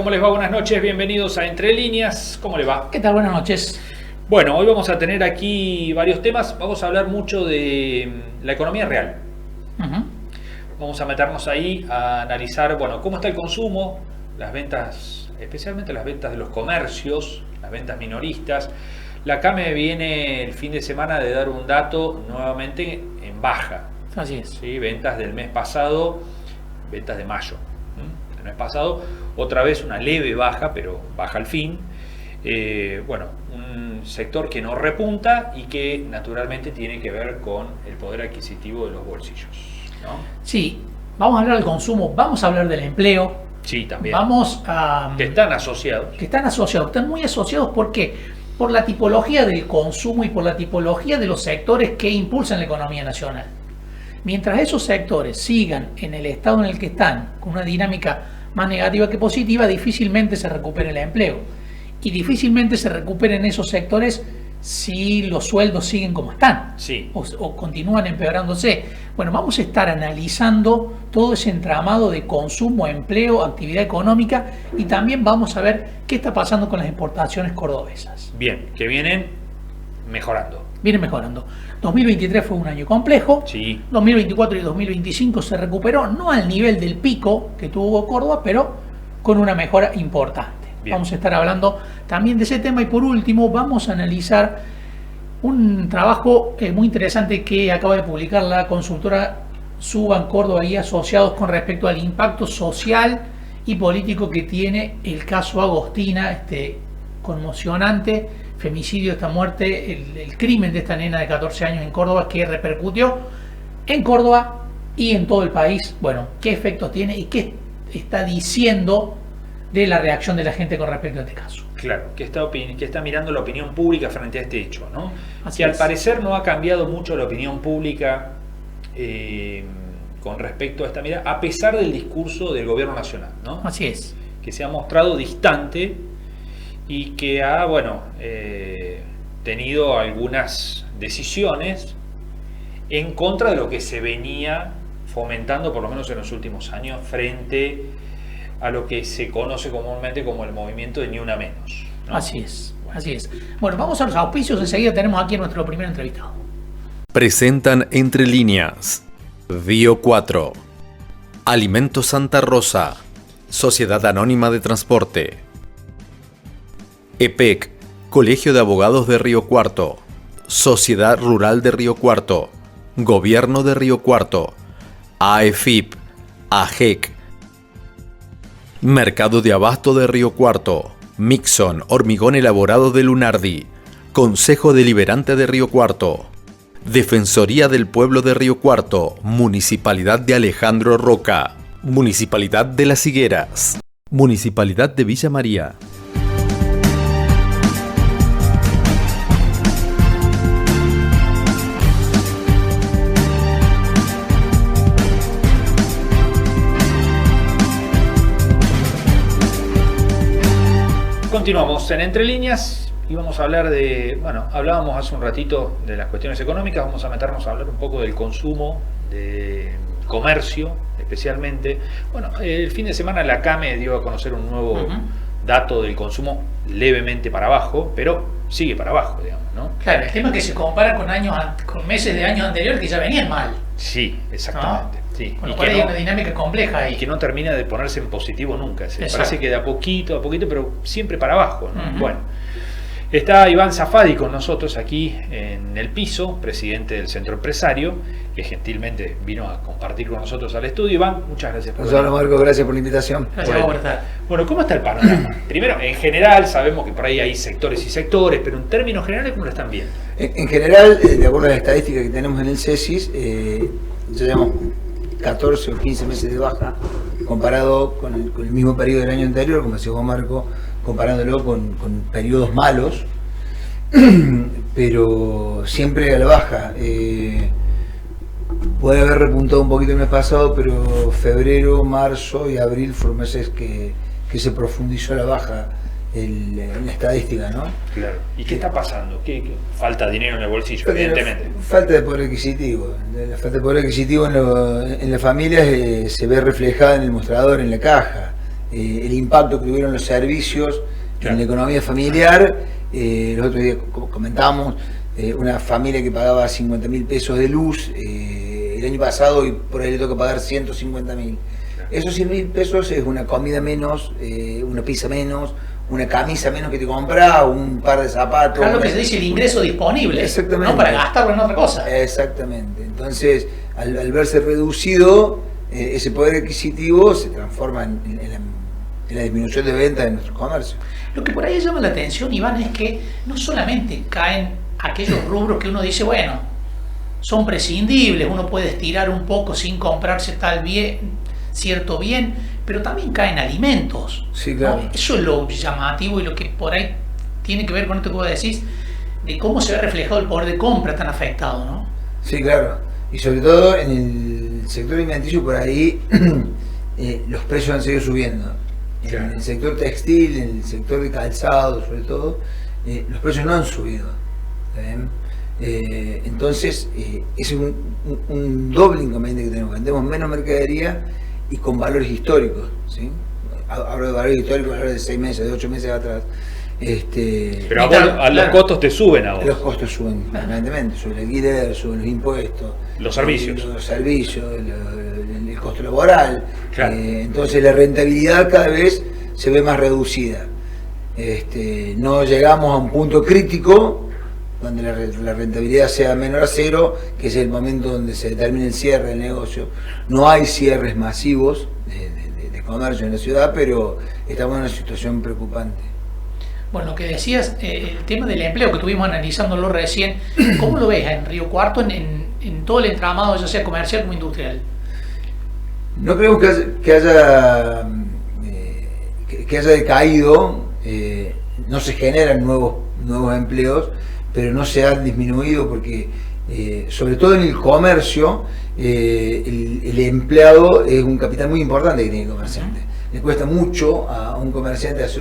¿Cómo les va? Buenas noches, bienvenidos a Entre Líneas. ¿Cómo les va? ¿Qué tal? Buenas noches. Bueno, hoy vamos a tener aquí varios temas. Vamos a hablar mucho de la economía real. Vamos a meternos ahí a analizar, bueno, cómo está el consumo, las ventas, especialmente las ventas de los comercios, las ventas minoristas. La CAME viene el fin de semana de dar un dato nuevamente en baja. Así es. ¿Sí? Ventas del mes pasado, ventas de mayo. El mes pasado, otra vez una leve baja, pero baja al fin. Bueno, un sector que no repunta y que naturalmente tiene que ver con el poder adquisitivo de los bolsillos, ¿no? Sí, vamos a hablar del consumo, vamos a hablar del empleo. Sí, también. Vamos a... Que están asociados. Están muy asociados, ¿por qué? Por la tipología del consumo y por la tipología de los sectores que impulsan la economía nacional. Mientras esos sectores sigan en el estado en el que están, con una dinámica más negativa que positiva, difícilmente se recupere el empleo. Y difícilmente se recuperen esos sectores si los sueldos siguen como están, sí, o continúan empeorándose. Bueno, vamos a estar analizando todo ese entramado de consumo, empleo, actividad económica, y también vamos a ver qué está pasando con las exportaciones cordobesas. Bien, que vienen mejorando. Vienen mejorando. 2023 fue un año complejo. Sí. 2024 y 2025 se recuperó, no al nivel del pico que tuvo Córdoba, pero con una mejora importante. Bien. Vamos a estar hablando también de ese tema, y por último vamos a analizar un trabajo muy interesante que acaba de publicar la consultora Suban Córdoba y Asociados con respecto al impacto social y político que tiene el caso Agostina, este conmocionante femicidio, esta muerte, el crimen de esta nena de 14 años en Córdoba, que repercutió en Córdoba y en todo el país. Bueno, ¿qué efectos tiene y qué está diciendo de la reacción de la gente con respecto a este caso? Claro, que está mirando la opinión pública frente a este hecho, ¿no? Así que al es. parecer no ha cambiado mucho la opinión pública con respecto a esta mirada, a pesar del discurso del gobierno nacional, ¿no? Así es. Que se ha mostrado distante y que ha, tenido algunas decisiones en contra de lo que se venía fomentando, por lo menos en los últimos años, frente a lo que se conoce comúnmente como el movimiento de Ni Una Menos, ¿no? Así es, así es. Bueno, vamos a los auspicios. Enseguida tenemos aquí a nuestro primer entrevistado. Presentan Entre Líneas, Bio 4, Alimentos Santa Rosa, Sociedad Anónima de Transporte, EPEC, Colegio de Abogados de Río Cuarto, Sociedad Rural de Río Cuarto, Gobierno de Río Cuarto, AEFIP, AGEC, Mercado de Abasto de Río Cuarto, Mixon, Hormigón Elaborado de Lunardi, Consejo Deliberante de Río Cuarto, Defensoría del Pueblo de Río Cuarto, Municipalidad de Alejandro Roca, Municipalidad de Las Higueras, Municipalidad de Villa María. Continuamos en Entre Líneas y vamos a hablar de, hablábamos hace un ratito de las cuestiones económicas, vamos a meternos a hablar un poco del consumo, de comercio especialmente. Bueno, el fin de semana la CAME dio a conocer un nuevo dato del consumo levemente para abajo, pero sigue para abajo, digamos, ¿no? Claro, el tema es que se compara con meses de años anteriores que ya venían mal. Sí, exactamente. ¿No? Sí. Con lo cual hay una dinámica compleja ahí. Y que no termina de ponerse en positivo nunca. Parece que de a poquito, pero siempre para abajo, ¿no? Bueno, está Iván Zafadi con nosotros aquí en el piso, presidente del Centro Empresario, que gentilmente vino a compartir con nosotros al estudio. Iván, muchas gracias por venir. Hola Marco, gracias por la invitación. Gracias por estar. Bueno, ¿cómo está el panorama? Primero, en general, sabemos que por ahí hay sectores y sectores, pero en términos generales, ¿cómo lo están viendo? En general, de acuerdo a las estadísticas que tenemos en el CESIS, ya llevamos 14 o 15 meses de baja, comparado con el mismo periodo del año anterior, como decía Juan Marco, comparándolo con periodos malos, pero siempre a la baja. Puede haber repuntado un poquito el mes pasado, pero febrero, marzo y abril fueron meses que se profundizó la baja en la estadística, ¿no? Claro. ¿Y qué está pasando? ¿Qué falta dinero en el bolsillo, evidentemente? Falta de poder adquisitivo. La falta de poder adquisitivo en las familias se ve reflejada en el mostrador, en la caja. el impacto que tuvieron los servicios en la economía familiar. Los otros días comentábamos una familia que pagaba 50.000 pesos de luz el año pasado y por ahí le toca pagar 150.000. Esos 100.000 pesos es una comida menos, una pizza menos, una camisa menos que te compras, un par de zapatos. Claro, lo que se dice el ingreso disponible. Exactamente. No para gastarlo en otra cosa. Exactamente. Entonces, al verse reducido, ese poder adquisitivo se transforma en la disminución de ventas de nuestros comercios. Lo que por ahí llama la atención, Iván, es que no solamente caen aquellos rubros que uno dice, bueno, son prescindibles, uno puede estirar un poco sin comprarse cierto bien, pero también caen alimentos. Sí, claro. ¿No? Eso es lo llamativo y lo que por ahí tiene que ver con esto que vos decís, de cómo se ve reflejado el poder de compra tan afectado, ¿no? Sí, claro. Y sobre todo en el sector alimenticio, por ahí los precios han seguido subiendo. Claro. En el sector textil, en el sector de calzado, sobre todo, los precios no han subido. Entonces, ese es un doble inconveniente que tenemos. Vendemos menos mercadería y con valores históricos. ¿Sí? Hablo de valores históricos, hablo de 6 meses, de 8 meses atrás. Pero los costos te suben a vos. Los costos suben permanentemente, sube el alquiler, suben los impuestos, los servicios, el costo laboral. Claro. Entonces la rentabilidad cada vez se ve más reducida. No llegamos a un punto crítico donde la rentabilidad sea menor a cero, que es el momento donde se determina el cierre del negocio. No hay cierres masivos de comercio en la ciudad, pero estamos en una situación preocupante. Bueno, lo que decías, el tema del empleo que estuvimos analizándolo recién, ¿cómo lo ves en Río Cuarto en todo el entramado, ya sea comercial como industrial? No creo que haya decaído, no se generan nuevos empleos, pero no se han disminuido porque, sobre todo en el comercio, el empleado es un capital muy importante que tiene el comerciante. Le cuesta mucho a un comerciante hacer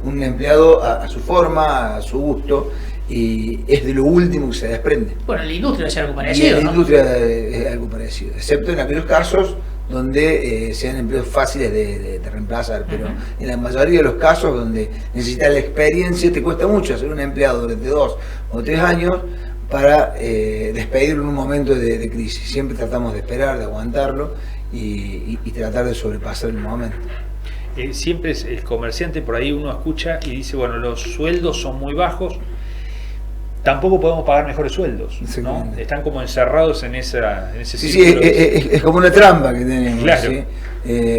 un empleado a su forma, a su gusto, y es de lo último que se desprende. Bueno, en la industria es algo parecido, en la industria es algo parecido, excepto en aquellos casos donde sean empleos fáciles de reemplazar, pero en la mayoría de los casos donde necesitas la experiencia, te cuesta mucho hacer un empleado durante 2 o 3 años para despedirlo en un momento de crisis. Siempre tratamos de esperar, de aguantarlo y tratar de sobrepasar el momento. Siempre es el comerciante, por ahí uno escucha y dice, bueno, los sueldos son muy bajos, tampoco podemos pagar mejores sueldos, ¿no? Están como encerrados en ese círculo. Sí, es como una trampa que tenemos. Claro. ¿Sí?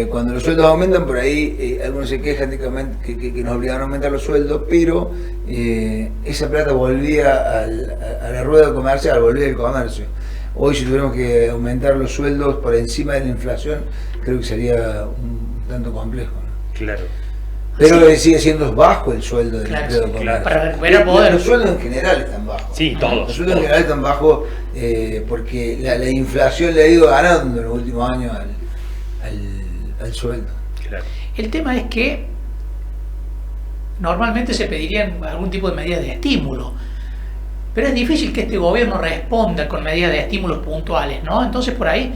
Cuando los sueldos aumentan, por ahí algunos se quejan de que nos obligaron a aumentar los sueldos, pero esa plata volvía a la rueda comercial, volvía al comercio. Hoy, si tuviéramos que aumentar los sueldos por encima de la inflación, creo que sería un tanto complejo, ¿no? Claro. Pero sigue siendo bajo el sueldo del empleo de comercio. Para recuperar poder. Los sueldos en general están bajos. Sí, todos. Los sueldos en general están bajos porque la inflación le ha ido ganando en los últimos años al sueldo. Claro. El tema es que normalmente se pedirían algún tipo de medidas de estímulo, pero es difícil que este gobierno responda con medidas de estímulos puntuales, ¿no? Entonces por ahí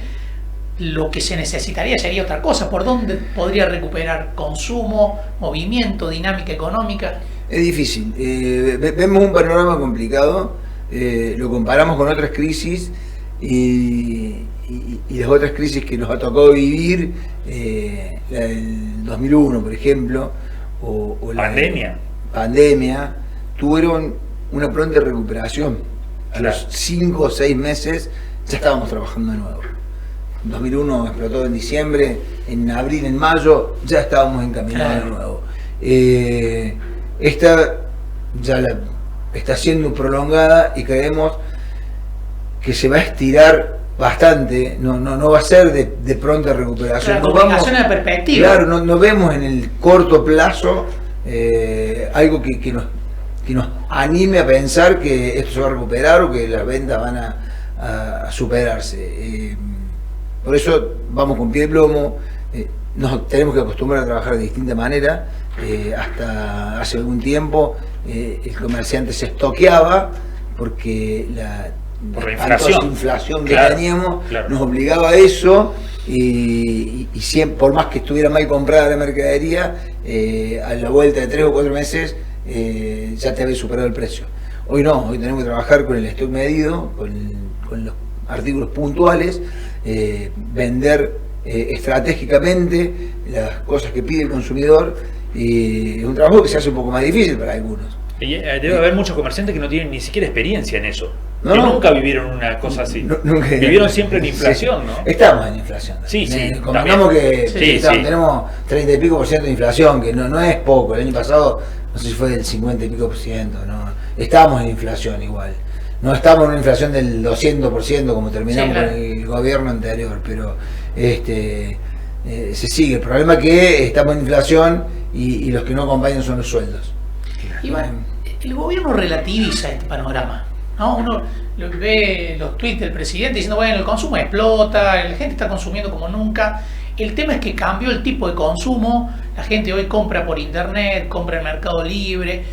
lo que se necesitaría sería otra cosa. ¿Por dónde podría recuperar consumo, movimiento, dinámica económica? Es difícil. Vemos un panorama complicado, lo comparamos con otras crisis y las otras crisis que nos ha tocado vivir, la del 2001, por ejemplo, o la pandemia, tuvieron una pronta recuperación. A los 5 o 6 meses ya estábamos trabajando de nuevo. En 2001 explotó en diciembre, en abril, en mayo ya estábamos encaminados de nuevo. Esta ya está siendo prolongada y creemos que se va a estirar bastante, no va a ser de pronta recuperación. La comunicación de perspectiva. Claro, no vemos en el corto plazo algo que nos anime a pensar que esto se va a recuperar o que las ventas van a superarse. Por eso vamos con pie de plomo, nos tenemos que acostumbrar a trabajar de distinta manera. Hasta hace algún tiempo el comerciante se estoqueaba porque la inflación que teníamos nos obligaba a eso, y siempre, por más que estuviera mal comprada la mercadería, a la vuelta de 3 o 4 meses ya te había superado el precio. Hoy no, hoy tenemos que trabajar con el stock medido, con los artículos puntuales, vender estratégicamente las cosas que pide el consumidor, y es un trabajo que se hace un poco más difícil para algunos. Y debe haber muchos comerciantes que no tienen ni siquiera experiencia en eso. No, que no. Nunca vivieron una cosa así. Nunca. Vivieron siempre en inflación, Sí. ¿no? Estamos en inflación. Sí, sí. Convengamos que Sí, tenemos 30 y pico por ciento de inflación, que no es poco. El año pasado, no sé si fue del 50 y pico por ciento. No. Estamos en inflación igual. No estamos en una inflación del 200% como terminamos claro. con el gobierno anterior, pero se sigue. El problema es que estamos en inflación y los que no acompañan son los sueldos. Iván, el gobierno relativiza este panorama, ¿no? Uno ve los tweets del presidente diciendo, bueno, el consumo explota, la gente está consumiendo como nunca. El tema es que cambió el tipo de consumo, la gente hoy compra por internet, compra en Mercado Libre.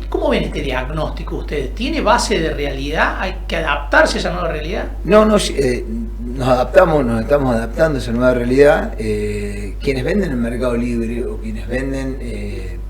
¿Cómo ven este diagnóstico ustedes? ¿Tiene base de realidad? ¿Hay que adaptarse a esa nueva realidad? No, nos adaptamos, nos estamos adaptando a esa nueva realidad. Quienes venden en Mercado Libre o quienes venden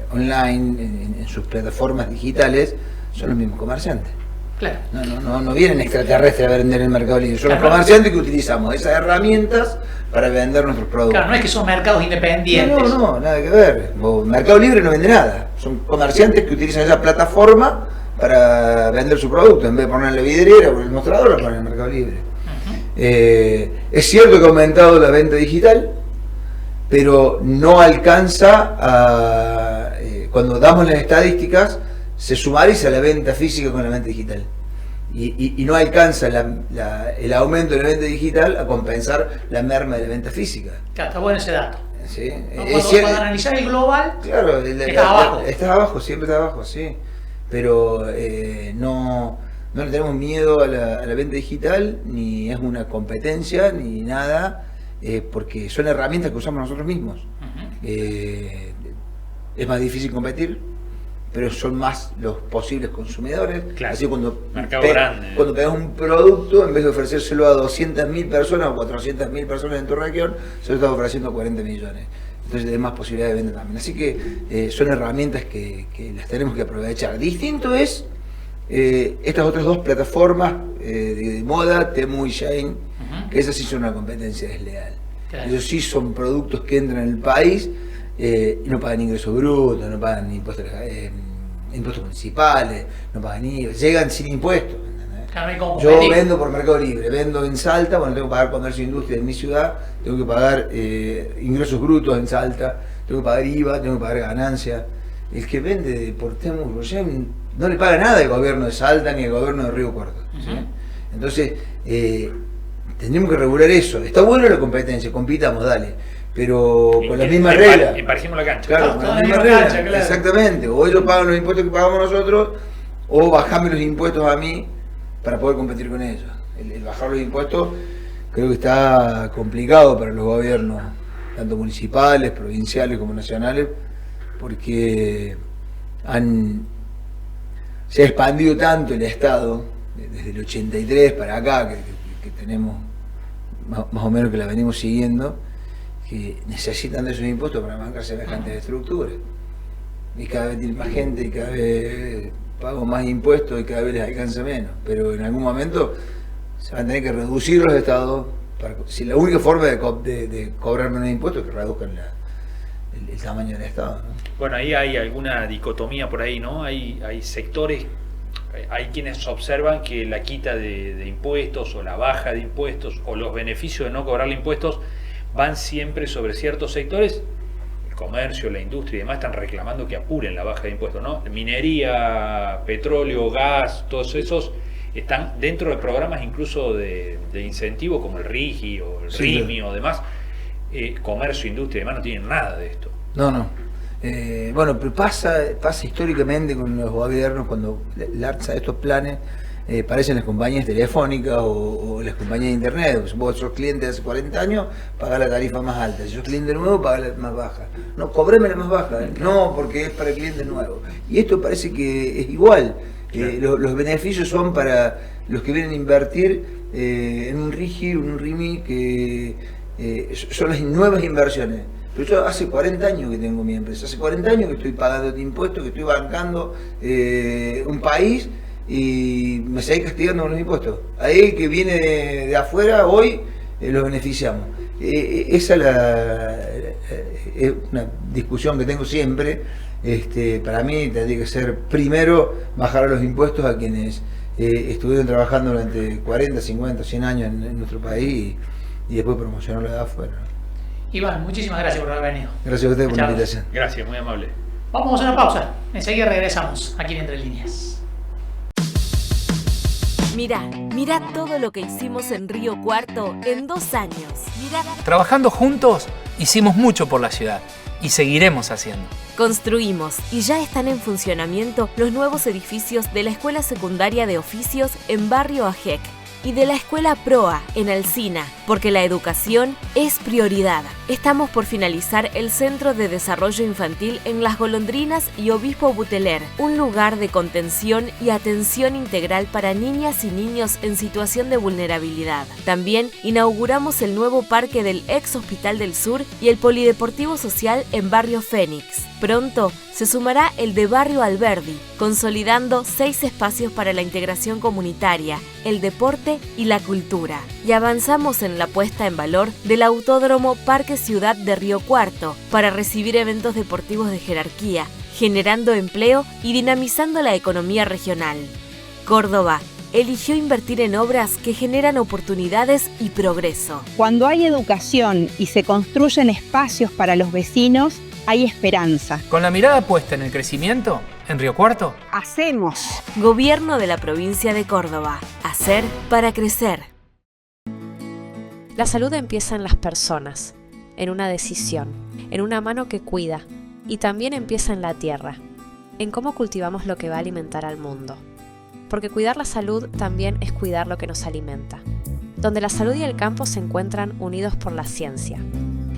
online en sus plataformas digitales son los mismos comerciantes. Claro. No vienen extraterrestres a vender en Mercado Libre, son los comerciantes que utilizamos esas herramientas para vender nuestros productos. Claro, no es que son mercados independientes. No, nada que ver. Mercado Libre no vende nada, son comerciantes que utilizan esa plataforma para vender su producto. En vez de poner en la vidriera o en el mostrador, lo ponen en Mercado Libre. Es cierto que ha aumentado la venta digital, pero no alcanza a... cuando damos las estadísticas, se sumariza la venta física con la venta digital. Y no alcanza el aumento de la venta digital a compensar la merma de la venta física. Claro, está bueno ese dato. ¿Sí? ¿No? Cuando analizar el global, claro, está abajo. Está abajo, siempre está abajo, sí. Pero no le tenemos miedo a la venta digital, ni es una competencia, ni nada, porque son herramientas que usamos nosotros mismos. Es más difícil competir, pero son más los posibles consumidores. Claro. Así cuando grande. Cuando pegas un producto, en vez de ofrecérselo a 200.000 personas o 400.000 personas en tu región, se lo estás ofreciendo a 40 millones. Entonces hay más posibilidades de venta también. Así que son herramientas que las tenemos que aprovechar. Distinto es estas otras dos plataformas de moda, Temu y Shein, que esas sí son una competencia desleal. Claro. Ellos sí son productos que entran en el país y no pagan ingresos brutos, no pagan impuestos municipales, no pagan IVA, llegan sin impuestos. Yo vendo por Mercado Libre, vendo en Salta, bueno, tengo que pagar comercio e industria en mi ciudad, tengo que pagar ingresos brutos en Salta, tengo que pagar IVA, tengo que pagar ganancias. El que vende por Temu no le paga nada al gobierno de Salta ni al gobierno de Río Cuarto. ¿Sí? Entonces, tendríamos que regular eso. Está bueno la competencia, compitamos, dale, pero con las mismas reglas. Emparejemos la cancha. Claro, con las mismas reglas, claro. Exactamente. O ellos pagan los impuestos que pagamos nosotros, o bajame los impuestos a mí para poder competir con ellos. El bajar los impuestos creo que está complicado para los gobiernos, tanto municipales, provinciales como nacionales, porque se ha expandido tanto el Estado, desde el 83 para acá, que tenemos más o menos que la venimos siguiendo, que necesitan de esos impuestos para bancar semejantes estructuras. Y cada vez tiene más gente y cada vez pago más impuestos y cada vez les alcanza menos. Pero en algún momento se van a tener que reducir los estados. Si la única forma de cobrar menos impuestos es que reduzcan el tamaño del Estado, ¿no? Bueno, ahí hay alguna dicotomía por ahí, ¿no? Hay sectores, hay quienes observan que la quita de impuestos o la baja de impuestos o los beneficios de no cobrarle impuestos van siempre sobre ciertos sectores. El comercio, la industria y demás están reclamando que apuren la baja de impuestos, ¿no? Minería, petróleo, gas, todos esos están dentro de programas incluso de incentivo como el RIGI o el RIMI o demás. Comercio, industria y demás no tienen nada de esto. No. Bueno, pero pasa históricamente con los gobiernos cuando lanza estos planes, parecen las compañías telefónicas o las compañías de internet. Pues vos sos cliente de hace 40 años, pagás la tarifa más alta. Si sos cliente nuevo, pagás la más baja. No, cobreme la más baja. No, porque es para el cliente nuevo. Y esto parece que es igual. Los beneficios son para los que vienen a invertir en un RIGI, un RIMI, que son las nuevas inversiones. Pero yo hace 40 años que tengo mi empresa, hace 40 años que estoy pagando de impuestos, que estoy bancando un país y me seguí castigando con los impuestos. Ahí que viene de afuera, hoy los beneficiamos. Esa es una discusión que tengo siempre. Para mí tendría que ser primero bajar los impuestos a quienes estuvieron trabajando durante 40, 50, 100 años en nuestro país y después promocionarlo de afuera. Iván, muchísimas gracias por haber venido. Gracias a ustedes por la invitación. Gracias, muy amable. Vamos a una pausa. Enseguida regresamos aquí en Entre Líneas. Mirá todo lo que hicimos en Río Cuarto en 2 años. Trabajando juntos, hicimos mucho por la ciudad y seguiremos haciendo. Construimos y ya están en funcionamiento los nuevos edificios de la Escuela Secundaria de Oficios en Barrio Ajec y de la Escuela Proa en Alsina, porque la educación es prioridad. Estamos por finalizar el Centro de Desarrollo Infantil en Las Golondrinas y Obispo Buteler, un lugar de contención y atención integral para niñas y niños en situación de vulnerabilidad. También inauguramos el nuevo parque del ex Hospital del Sur y el Polideportivo Social en Barrio Fénix. Pronto se sumará el de Barrio Alberdi, consolidando 6 espacios para la integración comunitaria, el deporte y la cultura. Y avanzamos en la puesta en valor del Autódromo Parque Ciudad de Río Cuarto para recibir eventos deportivos de jerarquía, generando empleo y dinamizando la economía regional. Córdoba eligió invertir en obras que generan oportunidades y progreso. Cuando hay educación y se construyen espacios para los vecinos, hay esperanza. Con la mirada puesta en el crecimiento, en Río Cuarto, Hacemos. Gobierno de la provincia de Córdoba. Hacer para crecer. La salud empieza en las personas, en una decisión, en una mano que cuida, y también empieza en la tierra, en cómo cultivamos lo que va a alimentar al mundo. Porque cuidar la salud también es cuidar lo que nos alimenta, donde la salud y el campo se encuentran unidos por la ciencia.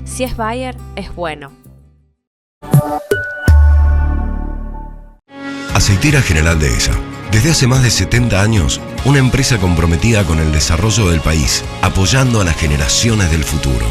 Si es Bayer, es bueno. Aceitera General Dehesa. Desde hace más de 70 años, una empresa comprometida con el desarrollo del país, apoyando a las generaciones del futuro.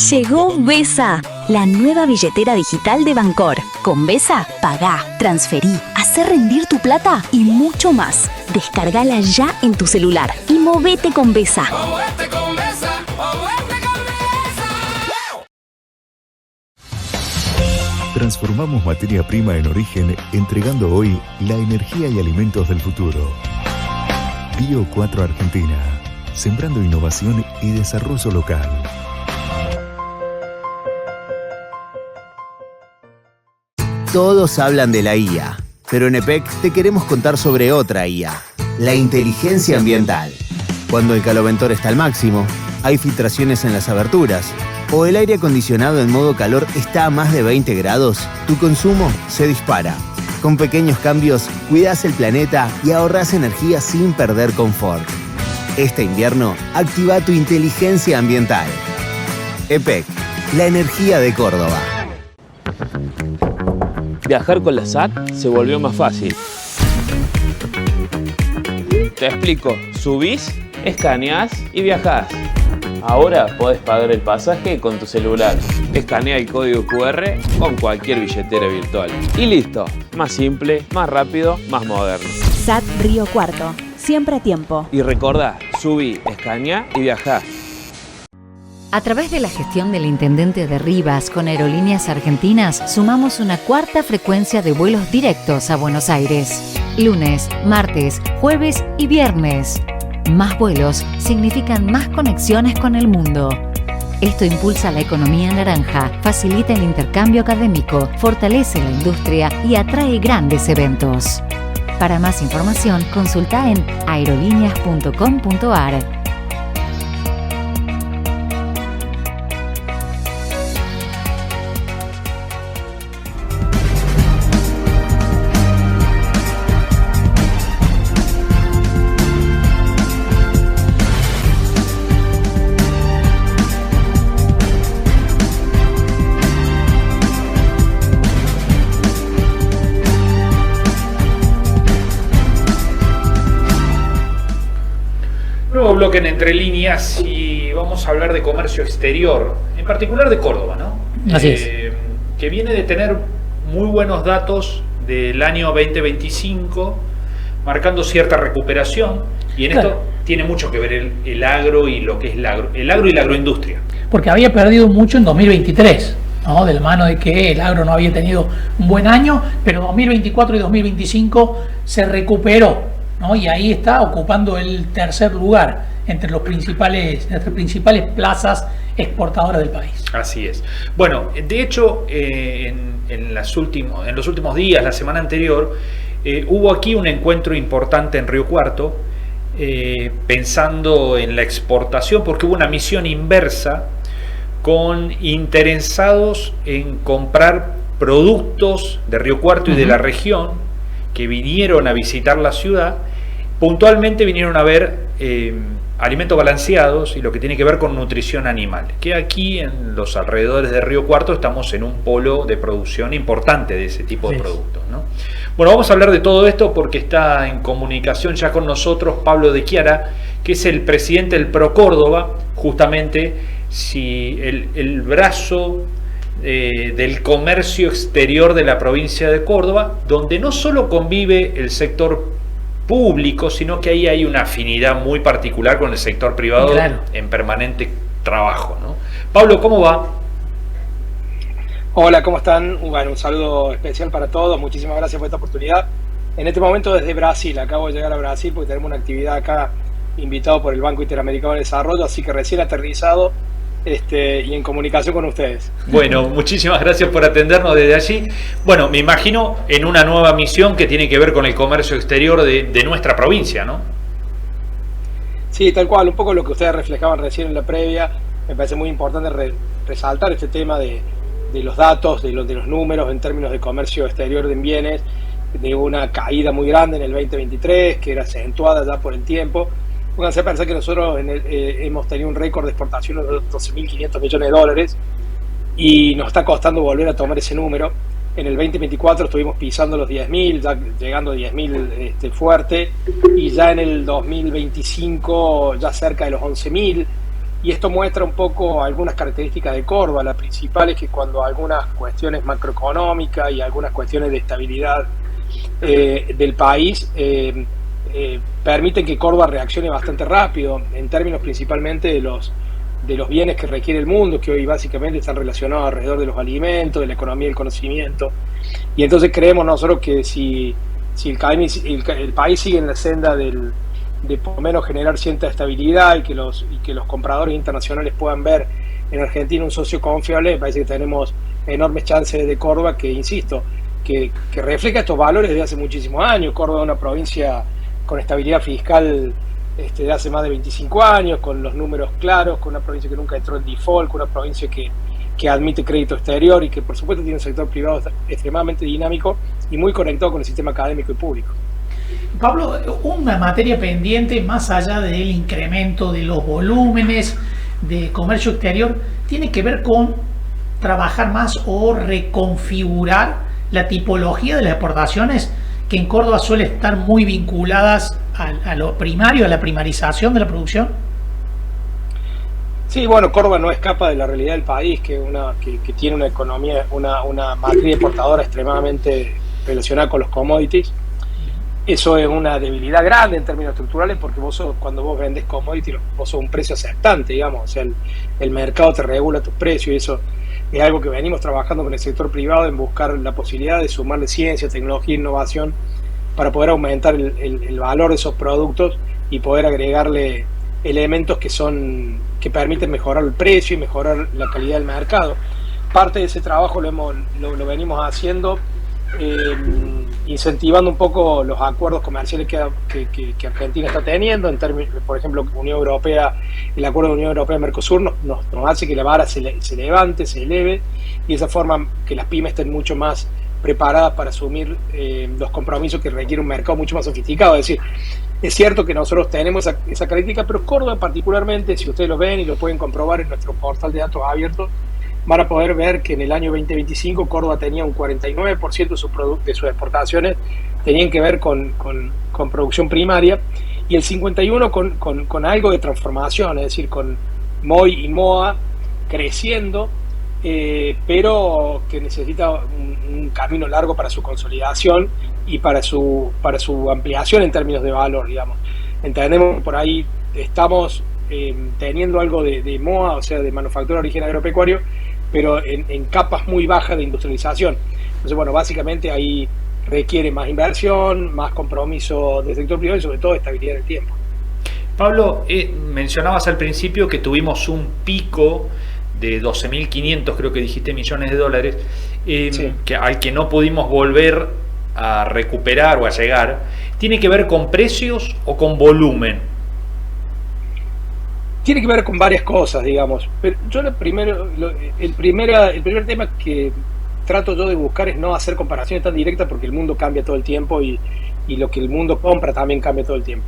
Llegó Besa, la nueva billetera digital de Bancor. Con Besa, pagá, transferí, hacé rendir tu plata y mucho más. Descargala ya en tu celular y movete con Besa. Transformamos materia prima en origen, entregando hoy la energía y alimentos del futuro. Bio 4 Argentina, sembrando innovación y desarrollo local. Todos hablan de la IA, pero en EPEC te queremos contar sobre otra IA, la inteligencia ambiental. Cuando el caloventor está al máximo, hay filtraciones en las aberturas, o el aire acondicionado en modo calor está a más de 20 grados, tu consumo se dispara. Con pequeños cambios, cuidas el planeta y ahorras energía sin perder confort. Este invierno, activa tu inteligencia ambiental. EPEC, la energía de Córdoba. Viajar con la SAT se volvió más fácil. Te explico, subís, escaneás y viajás. Ahora podés pagar el pasaje con tu celular. Escanea el código QR con cualquier billetera virtual. Y listo, más simple, más rápido, más moderno. SAT Río Cuarto, siempre a tiempo. Y recordá, subí, escaneá y viajá. A través de la gestión del intendente de Rivas con Aerolíneas Argentinas, sumamos una 4ª frecuencia de vuelos directos a Buenos Aires. Lunes, martes, jueves y viernes. Más vuelos significan más conexiones con el mundo. Esto impulsa la economía naranja, facilita el intercambio académico, fortalece la industria y atrae grandes eventos. Para más información, consulta en aerolíneas.com.ar. bloque en Entre Líneas y vamos a hablar de comercio exterior, en particular de Córdoba, ¿no? Así es. Que viene de tener muy buenos datos del año 2025, marcando cierta recuperación, y en esto tiene mucho que ver el agro y lo que es el agro y la agroindustria. Porque había perdido mucho en 2023, ¿no? De la mano de que el agro no había tenido un buen año, pero 2024 y 2025 se recuperó, ¿no? Y ahí está ocupando el tercer lugar entre las principales plazas exportadoras del país. Así es. Bueno, de hecho, en los últimos días, la semana anterior, hubo aquí un encuentro importante en Río Cuarto, pensando en la exportación, porque hubo una misión inversa con interesados en comprar productos de Río Cuarto y de la región que vinieron a visitar la ciudad. Puntualmente vinieron a ver alimentos balanceados y lo que tiene que ver con nutrición animal, que aquí en los alrededores de Río Cuarto estamos en un polo de producción importante de ese tipo de productos, ¿no? Bueno, vamos a hablar de todo esto porque está en comunicación ya con nosotros Pablo de Chiara, que es el presidente del Pro Córdoba, justamente el brazo del comercio exterior de la provincia de Córdoba, donde no solo convive el sector público, sino que ahí hay una afinidad muy particular con el sector privado en permanente trabajo, ¿no? Pablo, ¿cómo va? Hola, ¿cómo están? Bueno, un saludo especial para todos, muchísimas gracias por esta oportunidad. En este momento desde Brasil, acabo de llegar a Brasil porque tenemos una actividad acá invitado por el Banco Interamericano de Desarrollo, así que recién aterrizado y en comunicación con ustedes. Bueno, muchísimas gracias por atendernos desde allí. Bueno, me imagino en una nueva misión que tiene que ver con el comercio exterior de nuestra provincia, ¿no? Sí, tal cual, un poco lo que ustedes reflejaban recién en la previa. Me parece muy importante resaltar este tema de los datos, de los números en términos de comercio exterior de bienes, de una caída muy grande en el 2023, que era acentuada ya por el tiempo. Pónganse a pensar que nosotros hemos tenido un récord de exportaciones de 12.500 millones de dólares y nos está costando volver a tomar ese número. En el 2024 estuvimos pisando los 10.000, ya llegando a 10.000 fuerte, y ya en el 2025 ya cerca de los 11.000. Y esto muestra un poco algunas características de Córdoba. La principal es que cuando algunas cuestiones macroeconómicas y algunas cuestiones de estabilidad del país permiten que Córdoba reaccione bastante rápido, en términos principalmente de los bienes que requiere el mundo, que hoy básicamente están relacionados alrededor de los alimentos, de la economía del conocimiento. Y entonces creemos nosotros que si el país sigue en la senda de por lo menos generar cierta estabilidad y que los compradores internacionales puedan ver en Argentina un socio confiable, me parece que tenemos enormes chances de Córdoba, que insisto, que refleja estos valores desde hace muchísimos años. Córdoba es una provincia con estabilidad fiscal de hace más de 25 años, con los números claros, con una provincia que nunca entró en default, con una provincia que admite crédito exterior y que por supuesto tiene un sector privado extremadamente dinámico y muy conectado con el sistema académico y público. Pablo, una materia pendiente más allá del incremento de los volúmenes de comercio exterior tiene que ver con trabajar más o reconfigurar la tipología de las exportaciones, que en Córdoba suele estar muy vinculadas a lo primario, a la primarización de la producción. Sí, bueno, Córdoba no escapa de la realidad del país, que tiene una economía, una matriz exportadora extremadamente relacionada con los commodities. Eso es una debilidad grande en términos estructurales, porque cuando vos vendés commodities, vos sos un precio aceptante, digamos, o sea, el mercado te regula tus precios, y eso es algo que venimos trabajando con el sector privado en buscar la posibilidad de sumarle ciencia, tecnología e innovación para poder aumentar el valor de esos productos y poder agregarle elementos que permiten mejorar el precio y mejorar la calidad del mercado. Parte de ese trabajo lo venimos haciendo incentivando un poco los acuerdos comerciales que Argentina está teniendo, en términos, por ejemplo, Unión Europea, el acuerdo de Unión Europea-Mercosur nos hace que la vara se levante, se eleve, y de esa forma que las pymes estén mucho más preparadas para asumir los compromisos que requiere un mercado mucho más sofisticado. Es decir, es cierto que nosotros tenemos esa característica, pero Córdoba particularmente, si ustedes lo ven y lo pueden comprobar en nuestro portal de datos abiertos, van a poder ver que en el año 2025 Córdoba tenía un 49% de sus exportaciones tenían que ver con producción primaria, y el 51 con algo de transformación, es decir, con MOI y MOA creciendo, pero que necesita un camino largo para su consolidación y para su ampliación en términos de valor, digamos. Entendemos que por ahí estamos teniendo algo de MOA, o sea, de manufactura de origen agropecuario, pero en capas muy bajas de industrialización. Entonces, bueno, básicamente ahí requiere más inversión, más compromiso del sector privado y sobre todo estabilidad en el tiempo. Pablo, mencionabas al principio que tuvimos un pico de 12.500, creo que dijiste, millones de dólares, Sí. al que no pudimos volver a recuperar o a llegar. ¿Tiene que ver con precios o con volumen? Tiene que ver con varias cosas, digamos. Pero yo el primer tema que trato yo de buscar es no hacer comparaciones tan directas, porque el mundo cambia todo el tiempo y lo que el mundo compra también cambia todo el tiempo.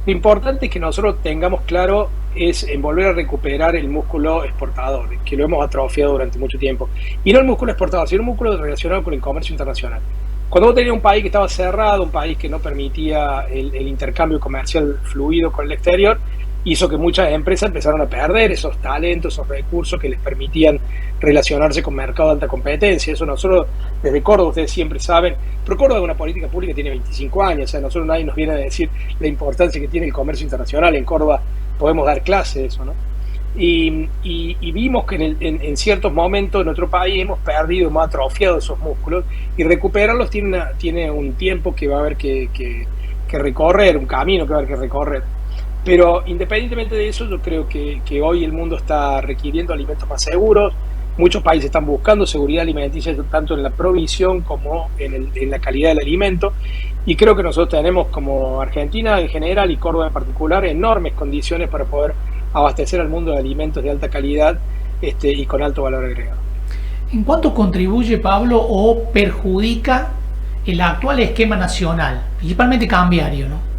Lo importante que nosotros tengamos claro es en volver a recuperar el músculo exportador, que lo hemos atrofiado durante mucho tiempo. Y no el músculo exportador, sino el músculo relacionado con el comercio internacional. Cuando vos tenías un país que estaba cerrado, un país que no permitía el intercambio comercial fluido con el exterior, hizo que muchas empresas empezaron a perder esos talentos, esos recursos que les permitían relacionarse con mercados de alta competencia. Eso nosotros, desde Córdoba, ustedes siempre saben, pero Córdoba es una política pública que tiene 25 años, o sea, nosotros nadie nos viene a decir la importancia que tiene el comercio internacional. En Córdoba podemos dar clase de eso, ¿no? Y vimos que en ciertos momentos en nuestro país hemos perdido, hemos atrofiado esos músculos, y recuperarlos tiene un tiempo que va a haber que recorrer, un camino que va a haber que recorrer. Pero independientemente de eso, yo creo que hoy el mundo está requiriendo alimentos más seguros. Muchos países están buscando seguridad alimenticia, tanto en la provisión como en la calidad del alimento. Y creo que nosotros tenemos, como Argentina en general y Córdoba en particular, enormes condiciones para poder abastecer al mundo de alimentos de alta calidad y con alto valor agregado. ¿En cuánto contribuye, Pablo, o perjudica el actual esquema nacional, principalmente cambiario, ¿no?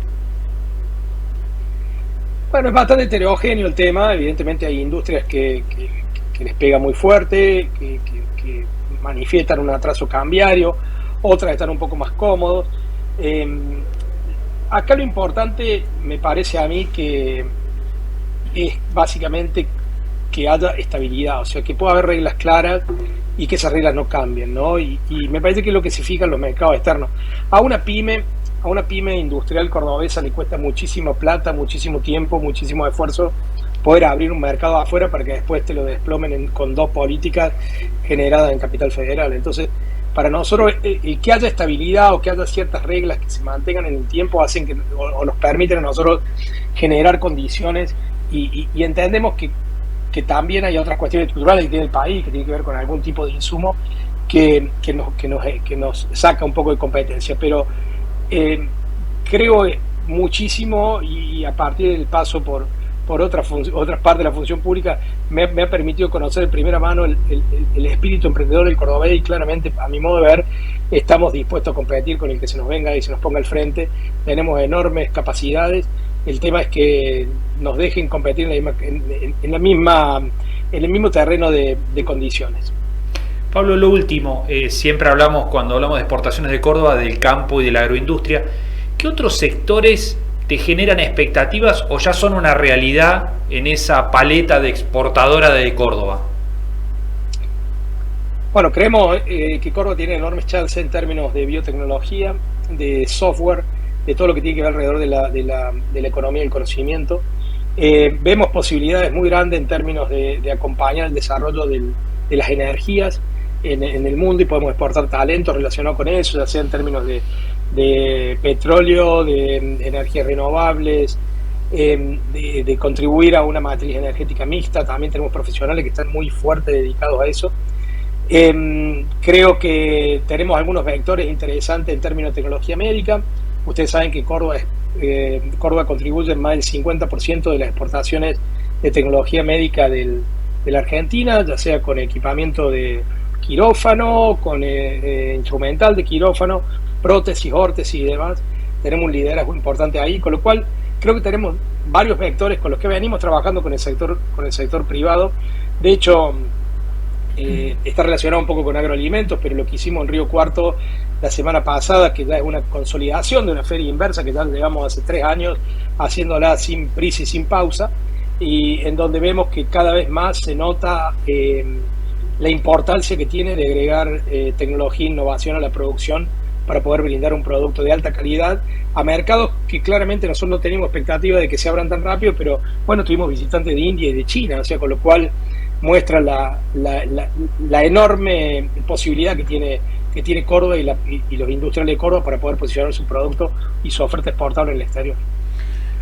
Bueno, es bastante heterogéneo el tema. Evidentemente hay industrias que les pega muy fuerte, que manifiestan un atraso cambiario, otras están un poco más cómodos. Acá lo importante, me parece a mí, que es básicamente que haya estabilidad, o sea, que pueda haber reglas claras y que esas reglas no cambien, ¿no? Y me parece que es lo que se fija en los mercados externos. A una pyme industrial cordobesa le cuesta muchísima plata, muchísimo tiempo, muchísimo esfuerzo poder abrir un mercado afuera para que después te lo desplomen con dos políticas generadas en Capital Federal. Entonces, para nosotros, el que haya estabilidad o que haya ciertas reglas que se mantengan en el tiempo hacen que, o nos permiten a nosotros generar condiciones y entendemos que también hay otras cuestiones estructurales que tiene el país, que tiene que ver con algún tipo de insumo que nos saca un poco de competencia. Pero creo muchísimo, y a partir del paso por otras partes de la función pública me ha permitido conocer de primera mano el espíritu emprendedor del cordobés, y claramente, a mi modo de ver, estamos dispuestos a competir con el que se nos venga y se nos ponga al frente. Tenemos enormes capacidades. El tema es que nos dejen competir en el mismo terreno de condiciones. Pablo, lo último, siempre hablamos, cuando hablamos de exportaciones de Córdoba, del campo y de la agroindustria. ¿Qué otros sectores te generan expectativas o ya son una realidad en esa paleta de exportadora de Córdoba? Bueno, creemos que Córdoba tiene enormes chances en términos de biotecnología, de software, de todo lo que tiene que ver alrededor de la economía del conocimiento. Vemos posibilidades muy grandes en términos de acompañar el desarrollo de las energías en el mundo, y podemos exportar talento relacionado con eso, ya sea en términos de petróleo, de energías renovables, de contribuir a una matriz energética mixta. También tenemos profesionales que están muy fuertes dedicados a eso. Creo que tenemos algunos vectores interesantes en términos de tecnología médica. Ustedes saben que Córdoba contribuye en más del 50% de las exportaciones de tecnología médica de la Argentina, ya sea con equipamiento de quirófano, con instrumental de quirófano, prótesis, órtesis y demás. Tenemos un liderazgo importante ahí, con lo cual creo que tenemos varios vectores con los que venimos trabajando con el sector privado. De hecho, está relacionado un poco con agroalimentos, pero lo que hicimos en Río Cuarto la semana pasada, que ya es una consolidación de una feria inversa que ya llevamos hace 3 años haciéndola sin prisa y sin pausa, y en donde vemos que cada vez más se nota la importancia que tiene de agregar tecnología e innovación a la producción para poder brindar un producto de alta calidad a mercados que claramente nosotros no tenemos expectativa de que se abran tan rápido, pero bueno, tuvimos visitantes de India y de China, o sea, con lo cual muestra la enorme posibilidad que tiene Córdoba y los industriales de Córdoba para poder posicionar su producto y su oferta exportable en el exterior.